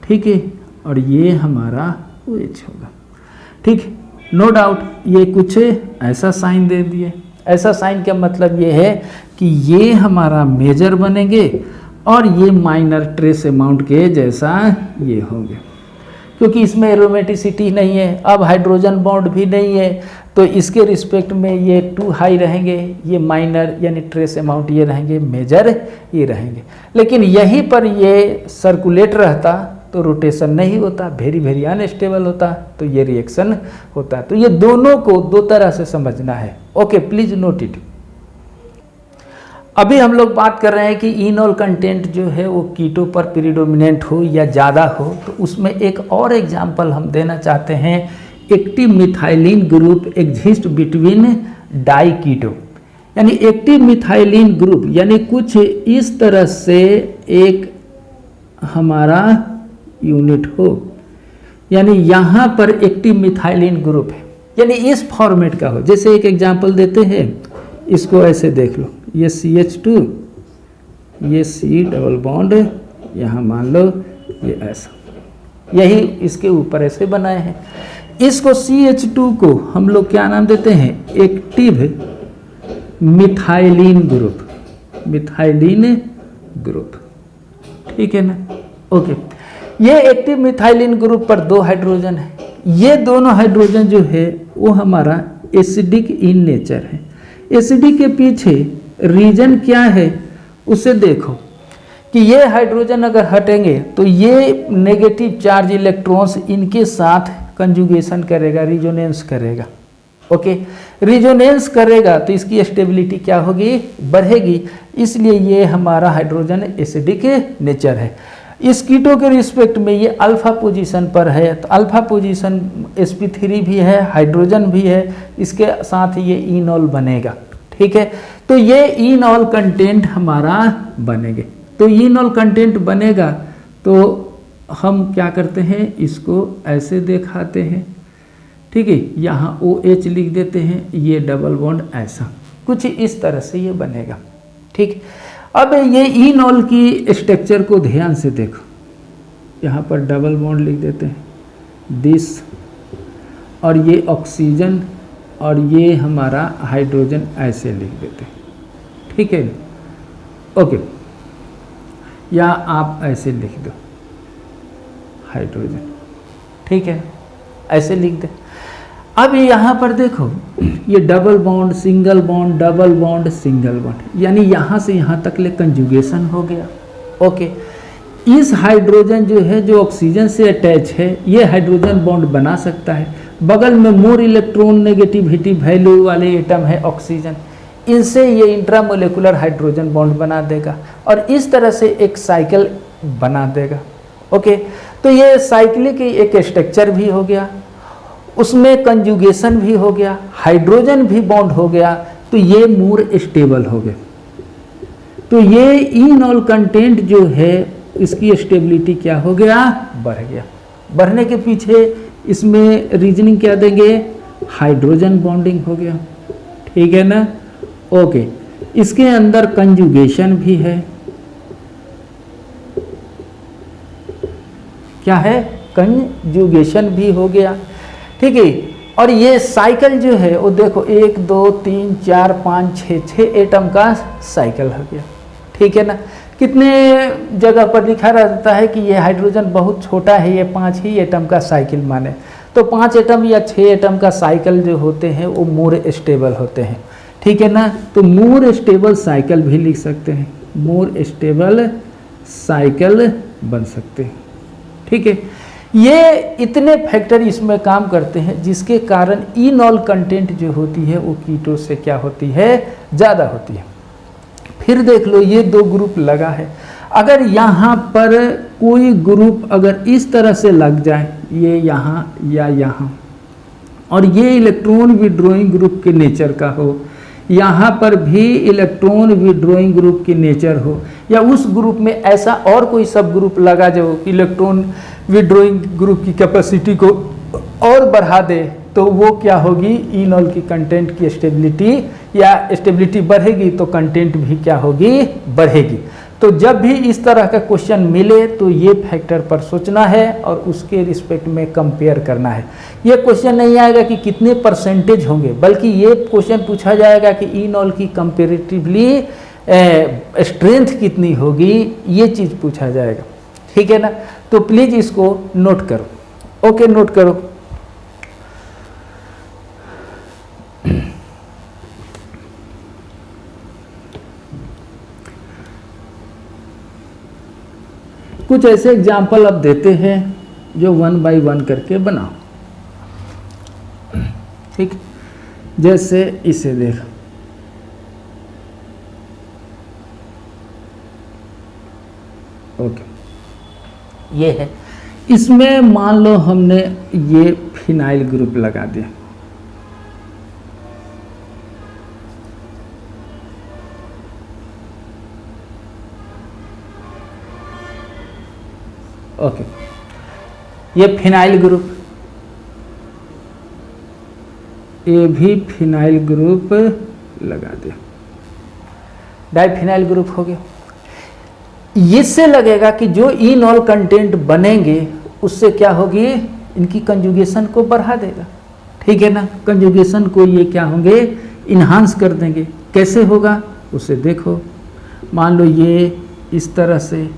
ठीक है, और ये हमारा OH होगा, ठीक, नो डाउट। ये कुछ ऐसा साइन दे दिए। ऐसा साइन का मतलब ये है कि ये हमारा मेजर बनेंगे और ये माइनर ट्रेस अमाउंट के जैसा ये होंगे, क्योंकि इसमें एरोमेटिसिटी नहीं है, अब हाइड्रोजन बॉन्ड भी नहीं है, तो इसके रिस्पेक्ट में ये 2 हाई रहेंगे, ये माइनर यानी ट्रेस अमाउंट ये रहेंगे, मेजर ये रहेंगे। लेकिन यहीं पर ये सर्कुलेट रहता तो रोटेशन नहीं होता, वेरी अनस्टेबल होता, तो ये रिएक्शन होता। तो ये दोनों को दो तरह से समझना है। Okay, please note it. अभी हम लोग बात कर रहे हैं कि इनॉल कंटेंट जो है वो कीटो पर प्रीडोमिनेंट हो या ज़्यादा हो, तो उसमें एक और एग्जांपल हम देना चाहते हैं। Active methylene group exist between diketo, यानी एक्टिव मिथाइलिन ग्रुप, यानी कुछ इस तरह से एक हमारा यूनिट हो, यानी यहाँ पर एक्टिव मिथाइलिन ग्रुप है, यानी इस फॉर्मेट का हो। जैसे एक एग्जांपल देते हैं, इसको ऐसे देख लो, ये CH2, ये C डबल बॉन्ड, यहाँ मान लो ये ऐसा, यही इसके ऊपर ऐसे बनाए हैं। इसको CH2 को हम लोग क्या नाम देते हैं, active methylene group, methylene group, ठीक है ना। ओके, ये एक्टिव मिथाइलिन ग्रुप पर 2 हाइड्रोजन है। ये दोनों हाइड्रोजन जो है वो हमारा एसिडिक इन नेचर है। एसिडिक के पीछे रीजन क्या है उसे देखो कि ये हाइड्रोजन अगर हटेंगे तो ये नेगेटिव चार्ज इलेक्ट्रॉन्स इनके साथ कंजुगेशन करेगा, रिजोनेंस करेगा। ओके, रिजोनेंस करेगा तो इसकी स्टेबिलिटी क्या होगी, बढ़ेगी। इसलिए ये हमारा हाइड्रोजन एसिडिक नेचर है। इस कीटो के रिस्पेक्ट में ये अल्फा पोजीशन पर है, तो अल्फा पोजीशन sp3 भी है, हाइड्रोजन भी है, इसके साथ ये इनॉल बनेगा, ठीक है। तो ये इनॉल कंटेंट हमारा बनेंगे। तो इनॉल कंटेंट बनेगा तो हम क्या करते हैं, इसको ऐसे दिखाते हैं, ठीक है, यहाँ OH लिख देते हैं, ये डबल बॉन्ड ऐसा कुछ इस तरह से ये बनेगा, ठीक। अब ये इनॉल की स्ट्रक्चर को ध्यान से देखो, यहाँ पर डबल बॉन्ड लिख देते हैं, दिस, और ये ऑक्सीजन और ये हमारा हाइड्रोजन ऐसे लिख देते हैं, ठीक है, ओके। या आप ऐसे लिख दो हाइड्रोजन, ठीक है, ऐसे लिख दे। अब यहाँ पर देखो ये double bond, single bond, double bond, single bond, यानी यहाँ से यहाँ तक ले कंजुगेशन हो गया, ओके। इस हाइड्रोजन जो है जो ऑक्सीजन से अटैच है, ये हाइड्रोजन बॉन्ड बना सकता है। बगल में मोर इलेक्ट्रॉन नेगेटिविटी वैल्यू वाले एटम है ऑक्सीजन, इनसे ये इंट्रामोलेकुलर हाइड्रोजन बॉन्ड बना देगा और इस तरह से एक साइकिल बना देगा, ओके। तो ये साइक्लिक एक स्ट्रक्चर भी हो गया, उसमें कंजुगेशन भी हो गया, हाइड्रोजन भी बॉन्ड हो गया, तो ये मोर स्टेबल हो गए। तो ये इनॉल कंटेंट जो है इसकी स्टेबिलिटी क्या हो गया, बढ़ गया। बढ़ने के पीछे इसमें रीजनिंग क्या देंगे, हाइड्रोजन बॉन्डिंग हो गया, ठीक है ना, ओके। इसके अंदर कंजुगेशन भी है, क्या है, कंजुगेशन भी हो गया, ठीक है। और ये साइकिल जो है वो देखो 1 2 3 4 5 6 एटम का साइकिल हो गया, ठीक है ना। कितने जगह पर लिखा रहता है कि ये हाइड्रोजन बहुत छोटा है, ये 5 ही एटम का साइकिल माने, तो 5 एटम या 6 एटम का साइकिल जो होते हैं वो मोर स्टेबल होते हैं, ठीक है ना। तो मोर स्टेबल साइकिल भी लिख सकते हैं, मोर स्टेबल साइकिल बन सकते हैं, ठीक है। ये इतने फैक्टर इसमें काम करते हैं जिसके कारण इनॉल कंटेंट जो होती है वो कीटो से क्या होती है, ज़्यादा होती है। फिर देख लो ये 2 ग्रुप लगा है, अगर यहाँ पर कोई ग्रुप अगर इस तरह से लग जाए, ये यहाँ या यहाँ, और ये इलेक्ट्रॉन विड्रॉइंग ग्रुप के नेचर का हो, यहाँ पर भी इलेक्ट्रॉन विड्रॉइंग ग्रुप की नेचर हो, या उस ग्रुप में ऐसा और कोई सब ग्रुप लगा जो इलेक्ट्रॉन विड्रॉइंग ग्रुप की कैपेसिटी को और बढ़ा दे, तो वो क्या होगी, इनॉल की कंटेंट की स्टेबिलिटी या स्टेबिलिटी बढ़ेगी तो कंटेंट भी क्या होगी, बढ़ेगी। तो जब भी इस तरह का क्वेश्चन मिले तो ये फैक्टर पर सोचना है और उसके रिस्पेक्ट में कंपेयर करना है। ये क्वेश्चन नहीं आएगा कि कितने परसेंटेज होंगे, बल्कि ये क्वेश्चन पूछा जाएगा कि इनॉल की कंपेरेटिवली स्ट्रेंथ कितनी होगी, ये चीज़ पूछा जाएगा, ठीक है ना। तो प्लीज़ इसको नोट करो, ओके, नोट करो। कुछ ऐसे एग्जाम्पल अब देते हैं जो 1 बाय 1 करके बनाओ, ठीक। जैसे इसे देख, ओके, ये है, इसमें मान लो हमने ये फिनाइल ग्रुप लगा दिया, ओके, ये फिनाइल ग्रुप, ये भी फिनाइल ग्रुप लगा दिया, डाइफिनाइल ग्रुप हो गया। इससे लगेगा कि जो इनॉल कंटेंट बनेंगे उससे क्या होगी, इनकी कंजुगेशन को बढ़ा देगा, ठीक है ना। कंजुगेशन को ये क्या होंगे, इन्हांस कर देंगे। कैसे होगा उसे देखो, मान लो ये इस तरह से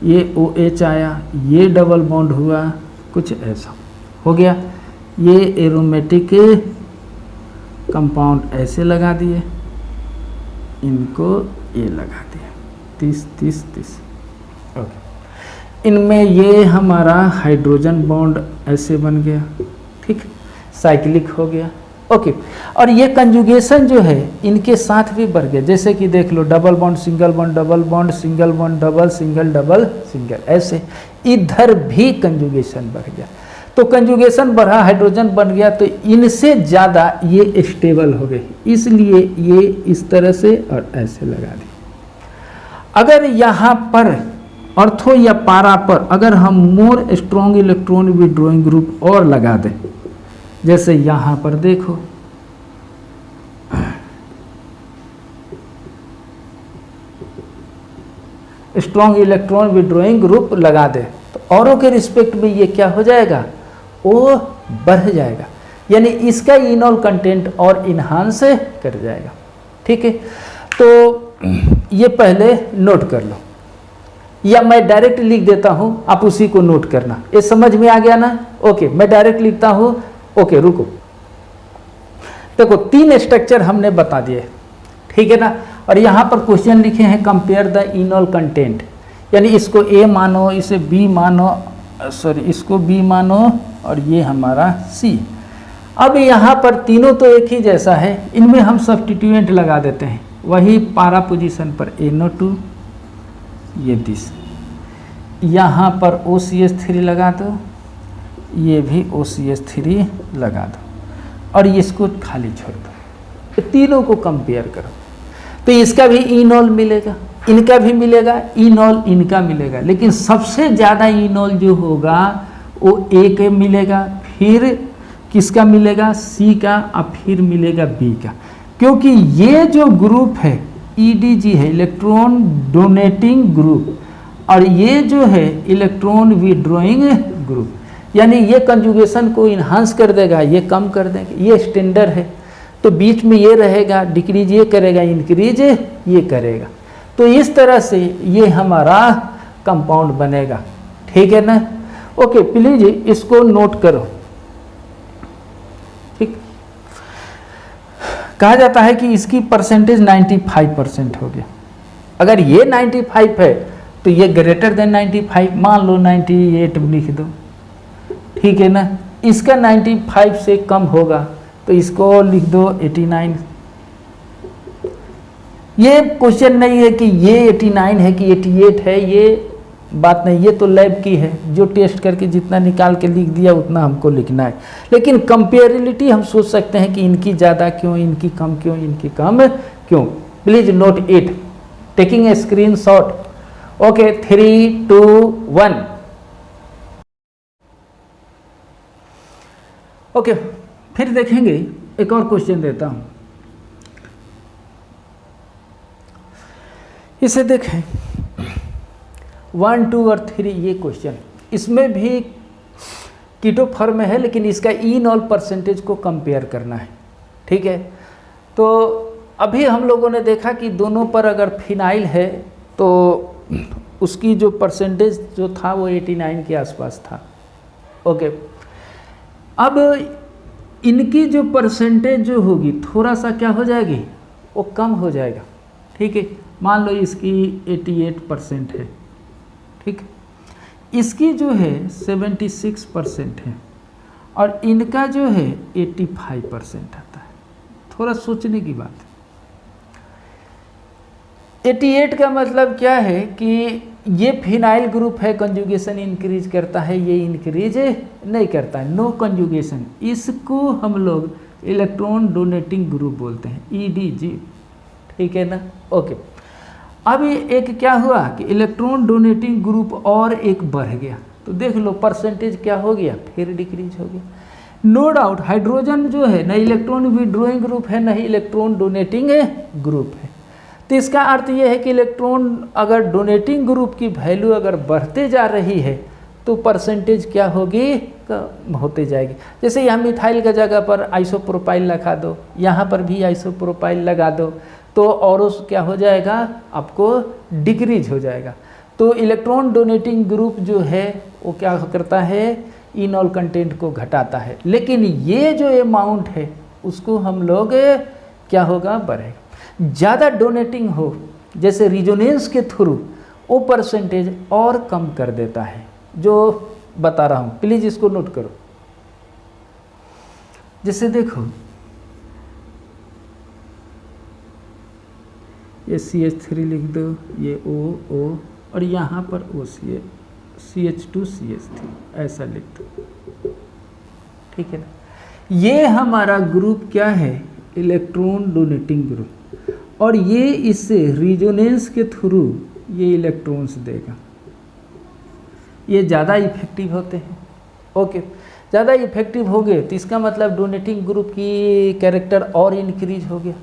ये OH आया, ये डबल बॉन्ड हुआ, कुछ ऐसा हो गया, ये एरोमेटिक कंपाउंड ऐसे लगा दिए, इनको ये लगा दिए 30 30 30, ओके। इनमें ये हमारा हाइड्रोजन बॉन्ड ऐसे बन गया, ठीक, साइक्लिक हो गया, ओके। और ये कंजुगेशन जो है इनके साथ भी बढ़ गया, जैसे कि देख लो double bond single bond double bond single bond double single double single, ऐसे इधर भी कंजुगेशन बढ़ गया। तो कंजुगेशन बढ़ा, हाइड्रोजन बन गया, तो इनसे ज़्यादा ये स्टेबल हो गए, इसलिए ये इस तरह से और ऐसे लगा दी। अगर यहाँ पर ऑर्थो या पारा पर अगर हम more strong electron withdrawing group और लगा दें, जैसे यहाँ पर देखो स्ट्रॉन्ग इलेक्ट्रॉन विड्रॉइंग ग्रुप लगा दे तो औरों के रिस्पेक्ट में ये क्या हो जाएगा, वो बढ़ जाएगा, यानी इसका इनॉल कंटेंट और इन्हांस कर जाएगा। ठीक है, तो ये पहले नोट कर लो, या मैं डायरेक्ट लिख देता हूँ, आप उसी को नोट करना। ये समझ में आ गया ना? ओके, मैं डायरेक्ट लिखता हूँ। ओके रुको, देखो 3 स्ट्रक्चर हमने बता दिए, ठीक है ना। और यहाँ पर क्वेश्चन लिखे हैं कंपेयर द इनॉल कंटेंट, यानी इसको ए मानो, इसे बी मानो, सॉरी इसको बी मानो और ये हमारा सी। अब यहाँ पर तीनों तो एक ही जैसा है, इनमें हम सब्स्टिट्यूएंट लगा देते हैं, वही पारा पोजीशन पर NO2 ये दिस, यहाँ पर OCH3 लगा दो, ये भी OCH3 लगा दो और इसको खाली छोड़ दो। तीनों को कंपेयर करो तो इसका भी इनॉल मिलेगा, इनका भी मिलेगा, इनॉल इनका मिलेगा, लेकिन सबसे ज़्यादा इनॉल जो होगा वो A का मिलेगा, फिर किसका मिलेगा, C का, और फिर मिलेगा B का, क्योंकि ये जो ग्रुप है EDG है, इलेक्ट्रॉन डोनेटिंग ग्रुप, और ये जो है इलेक्ट्रॉन विड्रॉइंग ग्रुप, यानी ये कंजुगेशन को इन्हांस कर देगा, ये कम कर देगा, ये स्टैंडर्ड है। तो बीच में ये रहेगा, डिक्रीज ये करेगा, इंक्रीज ये करेगा, तो इस तरह से ये हमारा कंपाउंड बनेगा। ठीक है ना? ओके, प्लीज इसको नोट करो। ठीक, कहा जाता है कि इसकी परसेंटेज 95% हो गया। अगर ये 95 है तो ये ग्रेटर देन 95, मान लो 98 लिख दो, ठीक है ना। इसका 95 से कम होगा तो इसको लिख दो 89। ये क्वेश्चन नहीं है कि ये 89 है कि 88 है, ये बात नहीं, ये तो लैब की है, जो टेस्ट करके जितना निकाल के लिख दिया उतना हमको लिखना है। लेकिन कंपेरेबिलिटी हम सोच सकते हैं कि इनकी ज़्यादा क्यों, इनकी कम क्यों, इनकी कम क्यों। Please note it, taking a screenshot. Okay, 3, 2, 1। Okay, फिर देखेंगे, एक और क्वेश्चन देता हूं, इसे देखें 1, 2 और 3, ये क्वेश्चन, इसमें भी कीटो फॉर्म में है, लेकिन इसका इनॉल परसेंटेज को कंपेयर करना है। ठीक है, तो अभी हम लोगों ने देखा कि दोनों पर अगर फिनाइल है तो उसकी जो परसेंटेज जो था वो 89 के आसपास था। ओके, अब इनकी जो परसेंटेज जो होगी थोड़ा सा क्या हो जाएगी, वो कम हो जाएगा। ठीक है, मान लो इसकी 88% है, ठीक, इसकी जो है 76% है और इनका जो है 85% आता है। थोड़ा सोचने की बात है। 88 का मतलब क्या है कि ये फिनाइल ग्रुप है, कंजुगेशन इंक्रीज करता है, ये इंक्रीज नहीं करता है, नो कंजुगेशन। इसको हम लोग इलेक्ट्रॉन डोनेटिंग ग्रुप बोलते हैं, EDG। ठीक है ना? ओके, अब एक क्या हुआ कि इलेक्ट्रॉन डोनेटिंग ग्रुप और एक बढ़ गया, तो देख लो परसेंटेज क्या हो गया, फिर डिक्रीज हो गया। नो डाउट हाइड्रोजन जो है न इलेक्ट्रॉन विड्रॉइंग ग्रुप है, न ही इलेक्ट्रॉन डोनेटिंग ग्रुप है। तो इसका अर्थ ये है कि इलेक्ट्रॉन अगर डोनेटिंग ग्रुप की वैल्यू अगर बढ़ते जा रही है तो परसेंटेज क्या होगी, होते जाएगी। जैसे यहाँ मिथाइल का जगह पर आइसोप्रोपाइल लगा दो, यहाँ पर भी आइसोप्रोपाइल लगा दो, तो और क्या हो जाएगा, आपको डिक्रीज हो जाएगा। तो इलेक्ट्रॉन डोनेटिंग ग्रुप जो है वो क्या करता है, इनॉल कंटेंट को घटाता है, लेकिन ये जो अमाउंट है उसको हम लोग क्या होगा, बढ़ेगा। ज़्यादा डोनेटिंग हो जैसे रिजोनेंस के थ्रू, वो परसेंटेज और कम कर देता है, जो बता रहा हूँ। प्लीज़ इसको नोट करो। जैसे देखो ये CH3 लिख दो, ये O और यहाँ पर CH2 CH3 ऐसा लिख दो। ठीक है ना? ये हमारा ग्रुप क्या है, इलेक्ट्रॉन डोनेटिंग ग्रुप, और ये इससे रिजोनेंस के थ्रू ये इलेक्ट्रॉन्स देगा, ये ज़्यादा इफेक्टिव होते हैं। ओके, ज़्यादा इफेक्टिव हो गए तो इसका मतलब डोनेटिंग ग्रुप की कैरेक्टर और इंक्रीज हो गया।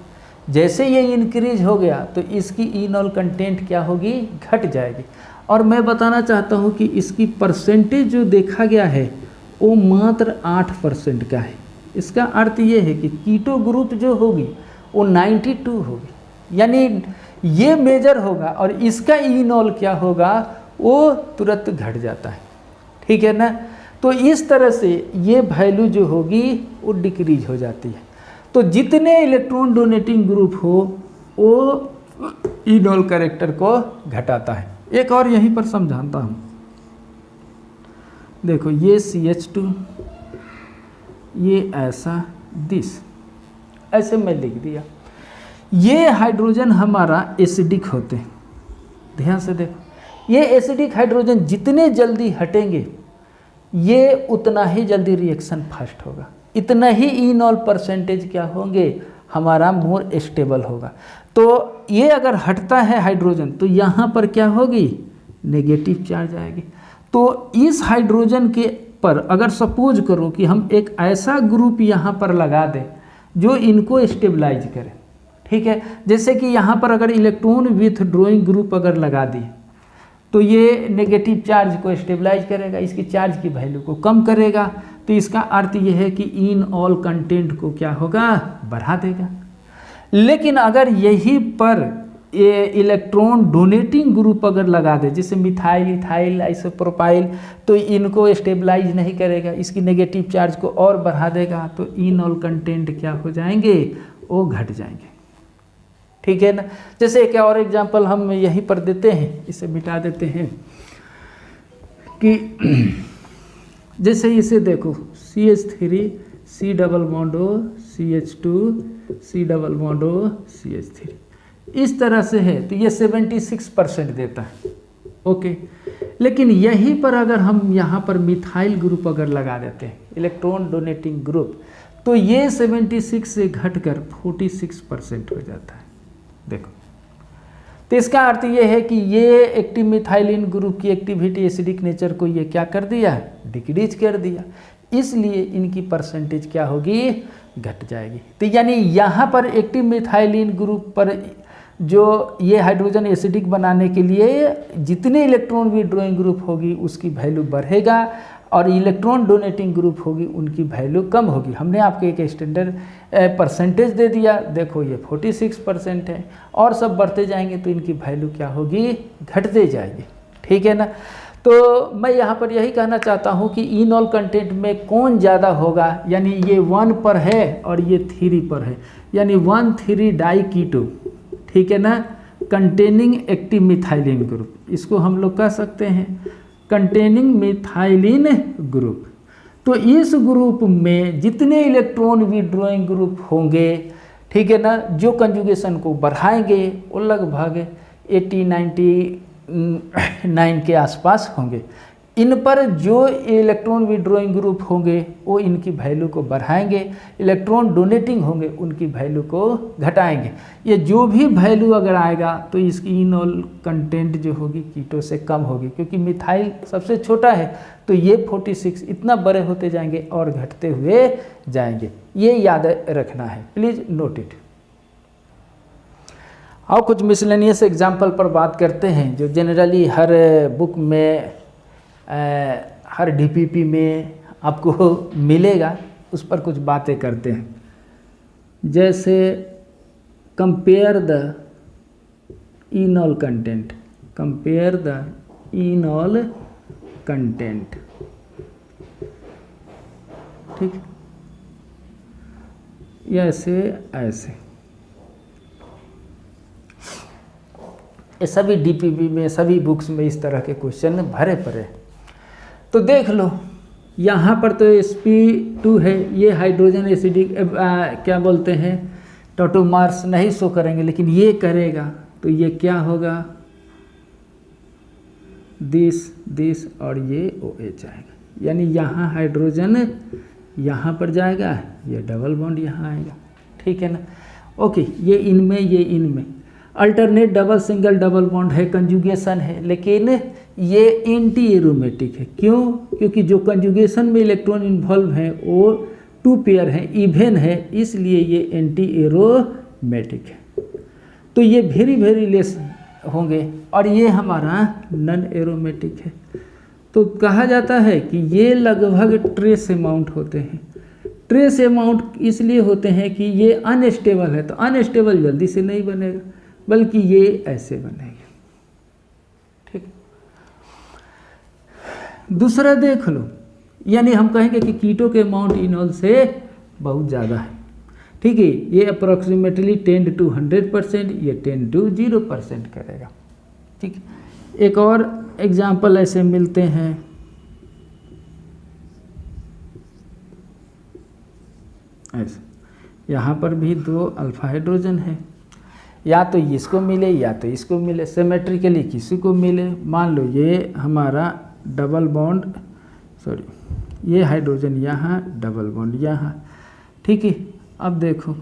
जैसे ये इंक्रीज हो गया तो इसकी इनॉल कंटेंट क्या होगी, घट जाएगी। और मैं बताना चाहता हूँ कि इसकी परसेंटेज जो देखा गया है वो मात्र 8% का है। इसका अर्थ ये है कि कीटो ग्रुप जो होगी वो 92 होगी, यानी ये मेजर होगा और इसका इनॉल क्या होगा, वो तुरंत घट जाता है। ठीक है ना। तो इस तरह से ये वैल्यू जो होगी वो डिक्रीज हो जाती है। तो जितने इलेक्ट्रॉन डोनेटिंग ग्रुप हो वो इनॉल कैरेक्टर को घटाता है। एक और यहीं पर समझाता हूँ, देखो ये CH2, ये ऐसा दिस, ऐसे मैं लिख दिया। ये हाइड्रोजन हमारा एसिडिक होते हैं, ध्यान से देखो। ये एसिडिक हाइड्रोजन जितने जल्दी हटेंगे ये उतना ही जल्दी रिएक्शन फास्ट होगा, इतना ही इनॉल परसेंटेज क्या होंगे, हमारा मोर स्टेबल होगा। तो ये अगर हटता है हाइड्रोजन तो यहाँ पर क्या होगी, नेगेटिव चार्ज आएगी। तो इस हाइड्रोजन के पर अगर सपोज करो कि हम एक ऐसा ग्रुप यहाँ पर लगा दें जो इनको स्टेबलाइज करे, ठीक है। जैसे कि यहाँ पर अगर इलेक्ट्रॉन विथड्रॉइंग ग्रुप अगर लगा दिए तो ये नेगेटिव चार्ज को स्टेबलाइज करेगा, इसकी चार्ज की वैल्यू को कम करेगा। तो इसका अर्थ ये है कि इन ऑल कंटेंट को क्या होगा, बढ़ा देगा। लेकिन अगर यही पर ये इलेक्ट्रॉन डोनेटिंग ग्रुप अगर लगा दे, जैसे मिथाइल, इथाइल, आइसोप्रोपाइल, तो इनको स्टेबलाइज नहीं करेगा, इसकी नेगेटिव चार्ज को और बढ़ा देगा। तो इन ऑल कंटेंट क्या हो जाएंगे, वो घट जाएंगे। ठीक है ना। जैसे एक और एग्जांपल हम यहीं पर देते हैं, इसे मिटा देते हैं कि जैसे इसे देखो CH3 C double bond O CH2 C double bond O CH3, इस तरह से है तो ये 76% देता है। ओके, लेकिन यहीं पर अगर हम यहाँ पर मिथाइल ग्रुप अगर लगा देते हैं, इलेक्ट्रॉन डोनेटिंग ग्रुप, तो ये 76 से घटकर 46% हो जाता है। देखो, तो इसका अर्थ ये है कि ये एक्टिव मिथाइलिन ग्रुप की एक्टिविटी एसिडिक नेचर को ये क्या कर दिया, डिक्रीज कर दिया, इसलिए इनकी परसेंटेज क्या होगी, घट जाएगी। तो यानी यहाँ पर एक्टिव मिथाइलिन ग्रुप पर जो ये हाइड्रोजन एसिडिक बनाने के लिए जितने इलेक्ट्रॉन विथड्रॉइंग ग्रुप होगी उसकी वैल्यू बढ़ेगा और इलेक्ट्रॉन डोनेटिंग ग्रुप होगी उनकी वैल्यू कम होगी। हमने आपको एक स्टैंडर्ड परसेंटेज दे दिया, देखो ये 46% है और सब बढ़ते जाएंगे तो इनकी वैल्यू क्या होगी, घटते जाएगी। ठीक है ना। तो मैं यहाँ पर यही कहना चाहता हूँ कि इनॉल कंटेंट में कौन ज़्यादा होगा, यानी ये 1 पर है और ये 3 पर है, यानी 1,3 डाई कीटो, ठीक है ना, कंटेनिंग एक्टिव मिथाइलिन ग्रुप, इसको हम लोग कह सकते हैं कंटेनिंग मिथाइलिन ग्रुप। तो इस ग्रुप में जितने इलेक्ट्रॉन विथड्रॉइंग ग्रुप होंगे, ठीक है ना, जो कंजुगेशन को बढ़ाएंगे वो लगभग 80-99 के आसपास होंगे। इन पर जो इलेक्ट्रॉन विथड्रॉइंग ग्रुप होंगे वो इनकी वैल्यू को बढ़ाएंगे, इलेक्ट्रॉन डोनेटिंग होंगे उनकी वैल्यू को घटाएंगे। ये जो भी वैल्यू अगर आएगा तो इसकी इनॉल कंटेंट जो होगी कीटो से कम होगी, क्योंकि मिथाइल सबसे छोटा है तो ये 46 इतना बड़े होते जाएंगे और घटते हुए जाएंगे। ये याद रखना है, प्लीज़ नोट इट। और कुछ मिसलेनियस एग्जाम्पल पर बात करते हैं जो जनरली हर बुक में हर DPP में आपको मिलेगा, उस पर कुछ बातें करते हैं। जैसे compare the enol content, compare the enol content, ठीक, ऐसे ऐसे, ये सभी DPP में सभी बुक्स में इस तरह के क्वेश्चन भरे पड़े। तो देख लो यहाँ पर तो sp2 है, ये हाइड्रोजन एसिडिक क्या बोलते हैं, टॉटोमर्स नहीं शो करेंगे लेकिन ये करेगा, तो ये क्या होगा, दिस और ये OH आएगा, यानी यहाँ हाइड्रोजन यहाँ पर जाएगा, ये डबल बॉन्ड यहाँ आएगा। ठीक है ना। ओके, ये इनमें ये इनमें। Alternate double single double bond है, कंजुगेशन है, लेकिन ये एंटी एरोमेटिक है। क्यों? क्योंकि जो कंजुगेशन में इलेक्ट्रॉन इन्वॉल्व हैं वो 2 पेयर हैं, इवन है, इसलिए ये एंटी एरोमेटिक है। तो ये वेरी लेस होंगे और ये हमारा नॉन एरोमेटिक है। तो कहा जाता है कि ये लगभग ट्रेस अमाउंट होते हैं। ट्रेस अमाउंट इसलिए होते हैं कि ये अनस्टेबल है, तो अनस्टेबल जल्दी से नहीं बनेगा, बल्कि ये ऐसे बनेगा। ठीक, दूसरा देख लो, यानी हम कहेंगे कि कीटो के अमाउंट इनॉल से बहुत ज़्यादा है। ठीक है, ये अप्रॉक्सीमेटली 10 to 100%, ये 10 to 0% करेगा। ठीक, एक और एग्जाम्पल ऐसे मिलते हैं। ऐसे यहाँ पर भी 2 अल्फा हाइड्रोजन है, या तो इसको मिले या तो इसको मिले, सिमेट्रिकली किसी को मिले। मान लो ये हमारा डबल बॉन्ड, सॉरी ये हाइड्रोजन यहाँ, डबल बॉन्ड यहाँ। ठीक है, अब देखो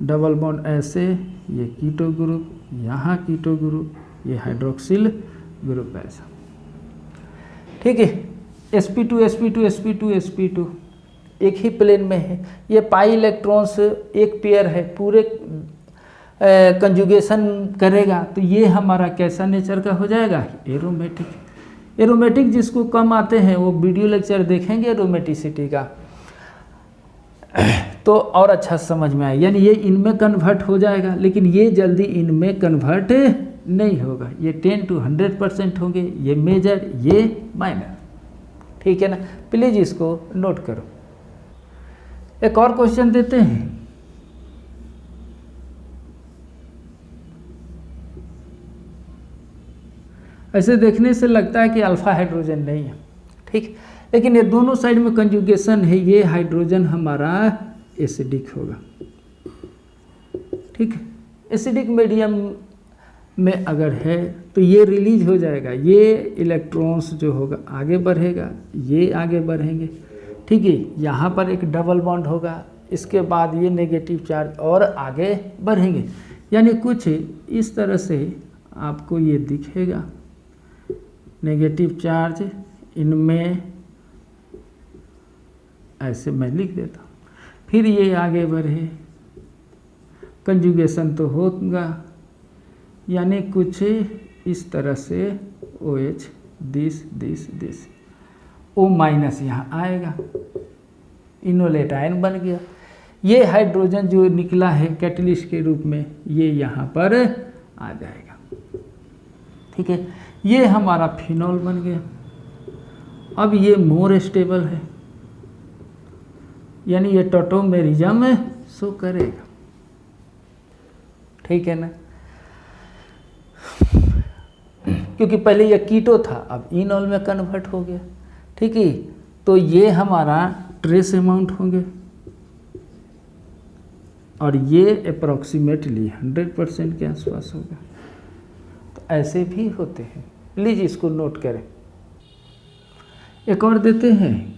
डबल बॉन्ड ऐसे, ये कीटो ग्रुप, यहाँ कीटो ग्रुप, ये हाइड्रोक्सिल ग्रुप ऐसा। ठीक है, sp2 sp2 sp2 sp2 एक ही प्लेन में है। ये पाई इलेक्ट्रॉन्स एक पेयर है, पूरे कंजुगेशन करेगा, तो ये हमारा कैसा नेचर का हो जाएगा? एरोमेटिक। एरोमेटिक जिसको कम आते हैं वो वीडियो लेक्चर देखेंगे एरोमेटिसिटी का, तो और अच्छा समझ में आए। यानी ये इनमें कन्वर्ट हो जाएगा, लेकिन ये जल्दी इनमें कन्वर्ट नहीं होगा। ये 10 to 100% होंगे, ये मेजर, ये माइनर। ठीक है ना, प्लीज इसको नोट करो। एक और क्वेश्चन देते हैं। ऐसे देखने से लगता है कि अल्फा हाइड्रोजन नहीं है, ठीक, लेकिन ये दोनों साइड में कंजुगेशन है। ये हाइड्रोजन हमारा एसिडिक होगा। ठीक, एसिडिक मीडियम में अगर है तो ये रिलीज हो जाएगा, ये इलेक्ट्रॉन्स जो होगा आगे बढ़ेगा, ये आगे बढ़ेंगे। ठीक है, यहाँ पर एक डबल बॉन्ड होगा, इसके बाद ये नेगेटिव चार्ज और आगे बढ़ेंगे। यानी कुछ इस तरह से आपको ये दिखेगा, नेगेटिव चार्ज इनमें ऐसे मैं लिख देता हूँ। फिर ये आगे बढ़े, कंजुगेशन तो होगा, यानी कुछ इस तरह से OH दिस O माइनस यहाँ आएगा, इनोलेट आयन बन गया। ये हाइड्रोजन जो निकला है कैटलिस्ट के रूप में, ये यहाँ पर आ जाएगा। ठीक है, ये हमारा फिनॉल बन गया। अब ये मोर स्टेबल है, यानी ये टॉटोमेरिज्म शो करेगा। ठीक है ना, क्योंकि पहले ये कीटो था, अब इनॉल में कन्वर्ट हो गया। ठीक है, तो ये हमारा ट्रेस अमाउंट होंगे और ये अप्रॉक्सीमेटली 100% के आसपास होगा। तो ऐसे भी होते हैं, प्लीज इसको नोट करें। एक और देते हैं,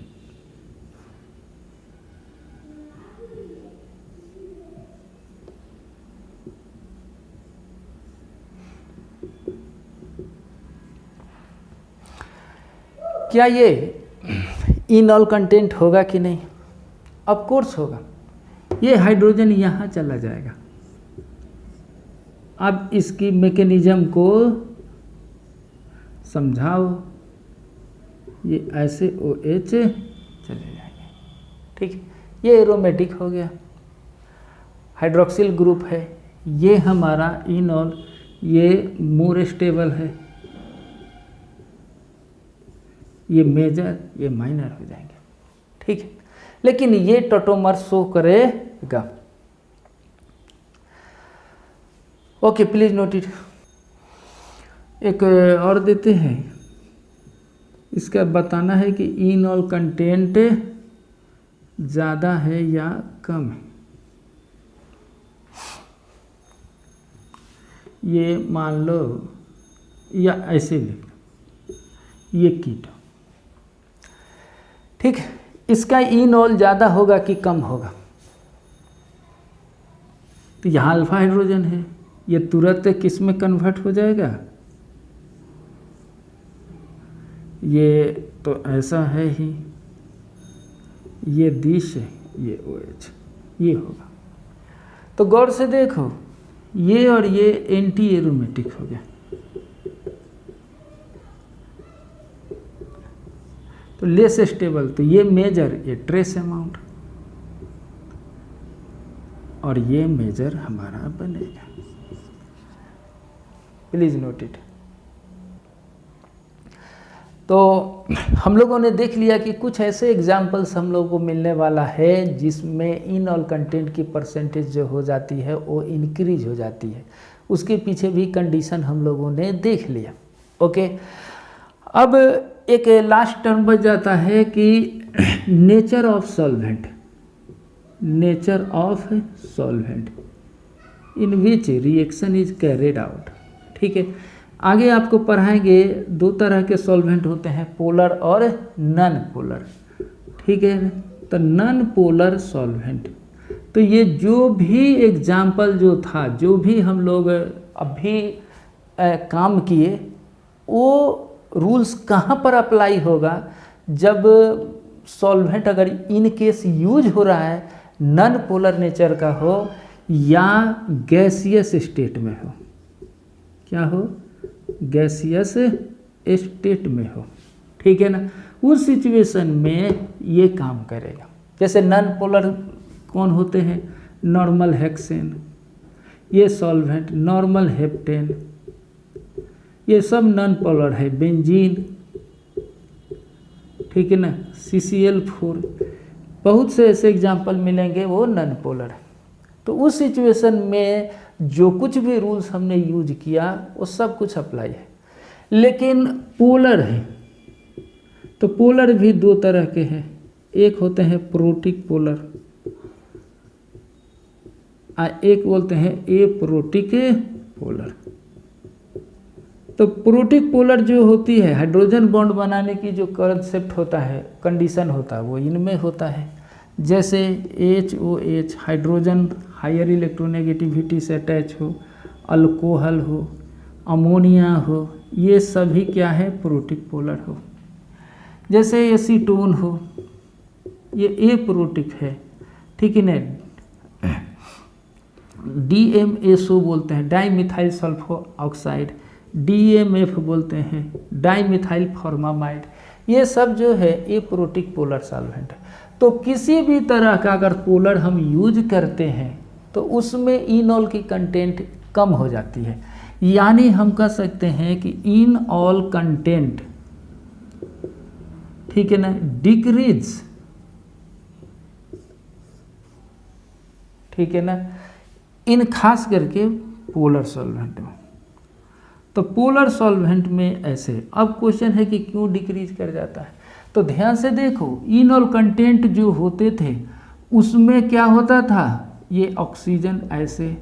क्या ये इनॉल कंटेंट होगा कि नहीं? ऑफ कोर्स होगा। ये हाइड्रोजन यहाँ चला जाएगा। अब इसकी मैकेनिज्म को समझाओ, ये ऐसे OH चले जाएंगे। ठीक, ये एरोमेटिक हो गया, हाइड्रोक्सिल ग्रुप है। ये हमारा इनॉल, ये मोर स्टेबल है, ये मेजर, ये माइनर हो जाएंगे। ठीक है, लेकिन ये टॉटोमर शो करेगा। Okay, please note it. एक और देते हैं, इसका बताना है कि इनॉल कंटेंट ज़्यादा है या कम है। ये मान लो, या ऐसे लिख, ये कीटो। ठीक, इसका इनॉल ज़्यादा होगा कि कम होगा? तो यहाँ अल्फा हाइड्रोजन है, ये तुरंत किस में कन्वर्ट हो जाएगा, ये तो ऐसा है ही, ये दिश है, ये OH, ये होगा। तो गौर से देखो, ये और ये एंटी एरोमेटिक हो गया, तो लेस स्टेबल, तो ये मेजर, ये ट्रेस अमाउंट, और ये मेजर हमारा बनेगा। Please note it. तो हम लोगों ने देख लिया कि कुछ ऐसे एग्जाम्पल्स हम लोगों को मिलने वाला है जिसमें इनऑल कंटेंट की परसेंटेज जो हो जाती है वो इंक्रीज हो जाती है। उसके पीछे भी कंडीशन हम लोगों ने देख लिया। ओके, अब एक लास्ट टर्म बच जाता है कि nature of solvent, nature of solvent in which reaction is carried out. ठीक है, आगे आपको पढ़ाएंगे दो तरह के सॉल्वेंट होते हैं, पोलर और नॉन पोलर। ठीक है, तो नॉन पोलर सॉल्वेंट, तो ये जो भी एग्जाम्पल जो था, जो भी हम लोग अभी काम किए, वो रूल्स कहाँ पर अप्लाई होगा, जब सॉल्वेंट अगर इन केस यूज हो रहा है नॉन पोलर नेचर का हो या गैसियस स्टेट में हो। क्या हो, गैसियस स्टेट में हो। ठीक है ना, उस सिचुएशन में ये काम करेगा। जैसे नॉन पोलर कौन होते हैं, नॉर्मल हेक्सेन, ये सॉल्वेंट नॉर्मल हेप्टेन, ये सब नॉन पोलर है, बेंजीन। ठीक है ना, CCl4, बहुत से ऐसे एग्जाम्पल मिलेंगे वो नॉन पोलर है। तो उस सिचुएशन में जो कुछ भी रूल्स हमने यूज किया वो सब कुछ अप्लाई है। लेकिन पोलर है, तो पोलर भी दो तरह के हैं, एक होते हैं प्रोटिक पोलर, एक बोलते हैं एप्रोटिक पोलर। तो प्रोटिक पोलर जो होती है, हाइड्रोजन बॉन्ड बनाने की जो कंसेप्ट होता है, कंडीशन होता है, वो इनमें होता है। जैसे HOH, हाइड्रोजन हायर इलेक्ट्रोनेगेटिविटी से अटैच हो, अल्कोहल हो, अमोनिया हो, ये सभी क्या है, प्रोटिक पोलर हो। जैसे एसीटोन हो, ये एप्रोटिक है। ठीक है ना, DMSO बोलते हैं, डाईमिथाइल सल्फो ऑक्साइड, DMF बोलते हैं, डाईमिथाइल फॉर्मामाइड, ये सब जो है एप्रोटिक पोलर सॉल्वेंट है। तो किसी भी तरह का अगर पोलर हम यूज करते हैं तो उसमें इनऑल की कंटेंट कम हो जाती है। यानी हम कह सकते हैं कि इनऑल कंटेंट, ठीक है ना, डिक्रीज। ठीक है ना, इन खास करके पोलर सॉल्वेंट में। तो पोलर सॉल्वेंट में ऐसे, अब क्वेश्चन है कि क्यों डिक्रीज कर जाता है। तो ध्यान से देखो, इनऑल कंटेंट जो होते थे उसमें क्या होता था, ये ऑक्सीजन ऐसे,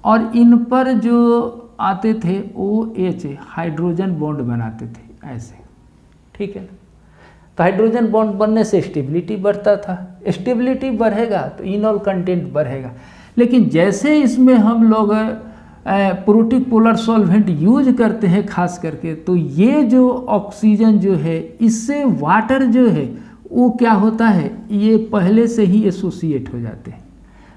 और इन पर जो आते थे OH, हाइड्रोजन बॉन्ड बनाते थे ऐसे। ठीक है ना, तो हाइड्रोजन बॉन्ड बनने से स्टेबिलिटी बढ़ता था, स्टेबिलिटी बढ़ेगा तो इनऑल कंटेंट बढ़ेगा। लेकिन जैसे इसमें हम लोग प्रोटिक पोलर सॉल्वेंट यूज करते हैं खास करके, तो ये जो ऑक्सीजन जो है, इससे वाटर जो है वो क्या होता है, ये पहले से ही एसोसिएट हो जाते हैं।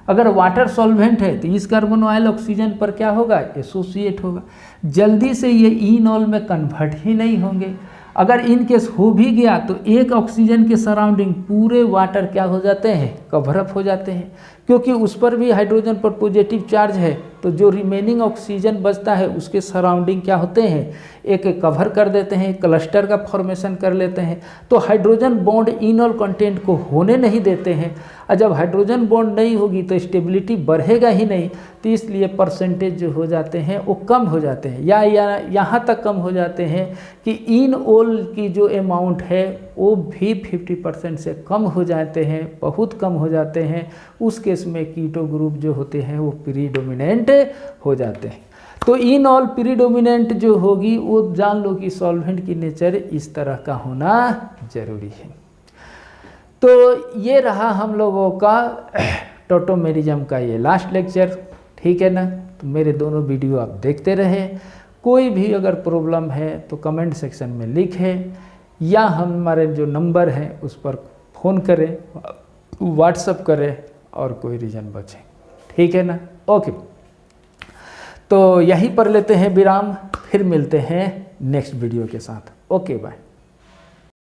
अगर वाटर सॉल्वेंट है तो इस कार्बन ऑयल ऑक्सीजन पर क्या होगा, एसोसिएट होगा, जल्दी से ये इनऑल में कन्वर्ट ही नहीं होंगे। अगर इन केस हो भी गया तो एक ऑक्सीजन के सराउंडिंग पूरे वाटर क्या हो जाते हैं, कवरअप हो जाते हैं, क्योंकि उस पर भी हाइड्रोजन पर पॉजिटिव चार्ज है। तो जो रिमेनिंग ऑक्सीजन बचता है उसके सराउंडिंग क्या होते हैं, एक कवर कर देते हैं, क्लस्टर का फॉर्मेशन कर लेते हैं। तो हाइड्रोजन बॉन्ड इनऑल कंटेंट को होने नहीं देते हैं, और जब हाइड्रोजन बॉन्ड नहीं होगी तो स्टेबिलिटी बढ़ेगा ही नहीं। तो इसलिए परसेंटेज जो हो जाते हैं वो कम हो जाते हैं, या यहाँ तक कम हो जाते हैं कि इनऑल की जो अमाउंट है वो भी 50% से कम हो जाते हैं, बहुत कम हो जाते हैं। उस केस में कीटो ग्रुप जो होते हैं वो प्रीडोमिनेंट हो जाते हैं। तो इनऑल प्रीडोमिनेंट जो होगी वो जान लो कि सॉल्वेंट की नेचर इस तरह का होना जरूरी है। तो ये रहा हम लोगों का टॉटोमेरिज्म का ये लास्ट लेक्चर। ठीक है ना। तो मेरे दोनों वीडियो आप देखते रहे। कोई भी अगर प्रॉब्लम है तो कमेंट सेक्शन में लिखें, या हमारे जो नंबर हैं उस पर फ़ोन करें, व्हाट्सअप करें और कोई रीज़न बचे, ठीक है ना। ओके, तो यहीं पर लेते हैं विराम, फिर मिलते हैं नेक्स्ट वीडियो के साथ। Okay bye.